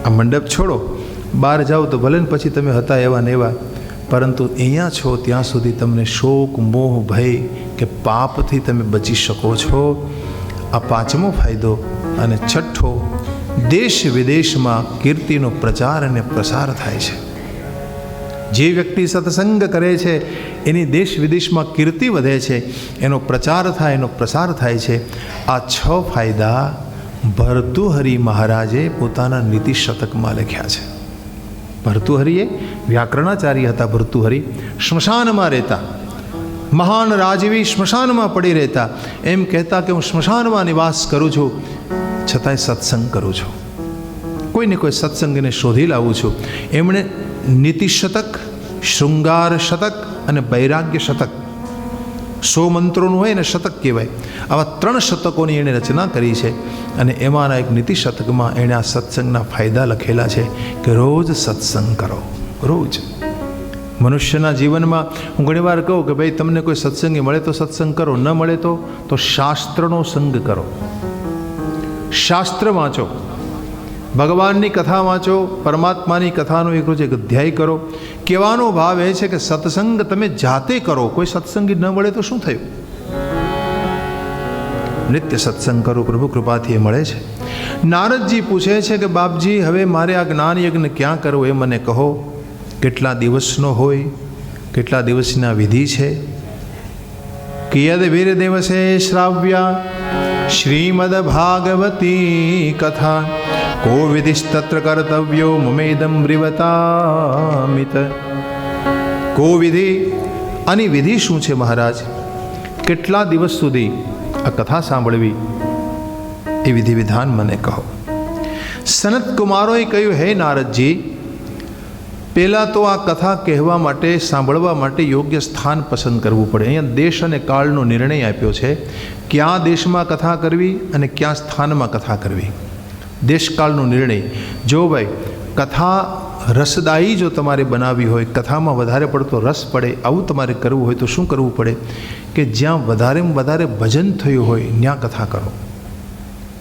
આ મંડપ છોડો, બહાર જાઓ તો ભલે ને પછી તમે હતા એવા ને એવા, પરંતુ અહીંયા છો ત્યાં સુધી તમને શોક, મોહ, ભય કે પાપથી તમે બચી શકો છો. આ પાંચમો ફાયદો. અને છઠ્ઠો, દેશ વિદેશમાં કીર્તિનો પ્રચાર અને પ્રસાર થાય છે. જે વ્યક્તિ સત્સંગ કરે છે એની દેશ વિદેશમાં કીર્તિ વધે છે, એનો પ્રચાર થાય, એનો પ્રસાર થાય છે. આ 6 ફાયદા ભર્તુહરિ મહારાજે પોતાના નીતિ શતકમાં લખ્યા છે. ભર્તુહરિએ વ્યાકરણાચાર્ય હતા. ભર્તુહરિ સ્મશાનમાં રહેતા, મહાન રાજવી સ્મશાનમાં પડી રહેતા. એમ કહેતા કે હું સ્મશાનમાં નિવાસ કરું છું છતાંય સત્સંગ કરું છું, કોઈને કોઈ સત્સંગને શોધી લાવું છું. એમણે નીતિ શતક, શૃંગાર શતક અને વૈરાગ્ય શતક, 100 મંત્રોનું હોય ને શતક કહેવાય, આવા 3 શતકોની એણે રચના કરી છે. અને એમાંના એક નીતિ શતકમાં એણે આ સત્સંગના ફાયદા લખેલા છે કે રોજ સત્સંગ કરો. રોજ મનુષ્યના જીવનમાં હું ઘણીવાર કહું કે ભાઈ તમને કોઈ સત્સંગી મળે તો સત્સંગ કરો, ન મળે તો શાસ્ત્રનો સંગ કરો. શાસ્ત્ર વાંચો, ભગવાનની કથા વાંચો, પરમાત્માની કથાનો એક રોજ એક અધ્યાય કરો. કહેવાનો ભાવ એ છે કે સત્સંગ તમે જાતે કરો. કોઈ સત્સંગી ન મળે તો શું થયું? નિત્ય સત્સંગ કરો, પ્રભુ કૃપાથી એ મળે છે. નારદજી પૂછે છે કે બાપજી હવે મારે આ જ્ઞાન યજ્ઞ ક્યાં કરવો એ મને કહો. કેટલા દિવસનો હોય, કેટલા દિવસના વિધિ છે? કિયદ વીર દિવસે શ્રાવ્યા શ્રીમદ ભાગવતી કથા, કો વિધિસ્તત્ર કર્તવ્યો મમેદમ બ્રિવતામિત. કો વિધિ, આની વિધિ શું છે મહારાજ? કેટલા દિવસ સુધી આ કથા સાંભળવી એ વિધિ વિધાન મને કહો. સનત કુમારોએ કહ્યું, હે નારદજી, પહેલાં તો આ કથા કહેવા માટે, સાંભળવા માટે યોગ્ય સ્થાન પસંદ કરવું પડે. અહીંયા દેશ અને કાળનો નિર્ણય આપ્યો છે, ક્યાં દેશમાં કથા કરવી અને ક્યાં સ્થાનમાં કથા કરવી. દેશકાળનો નિર્ણય. જો ભાઈ કથા રસદાયી જો તમારે બનાવવી હોય, કથામાં વધારે પડતો રસ પડે, આવું તમારે કરવું હોય તો શું કરવું પડે કે જ્યાં વધારેમાં વધારે ભજન થયું હોય ત્યાં કથા કરો.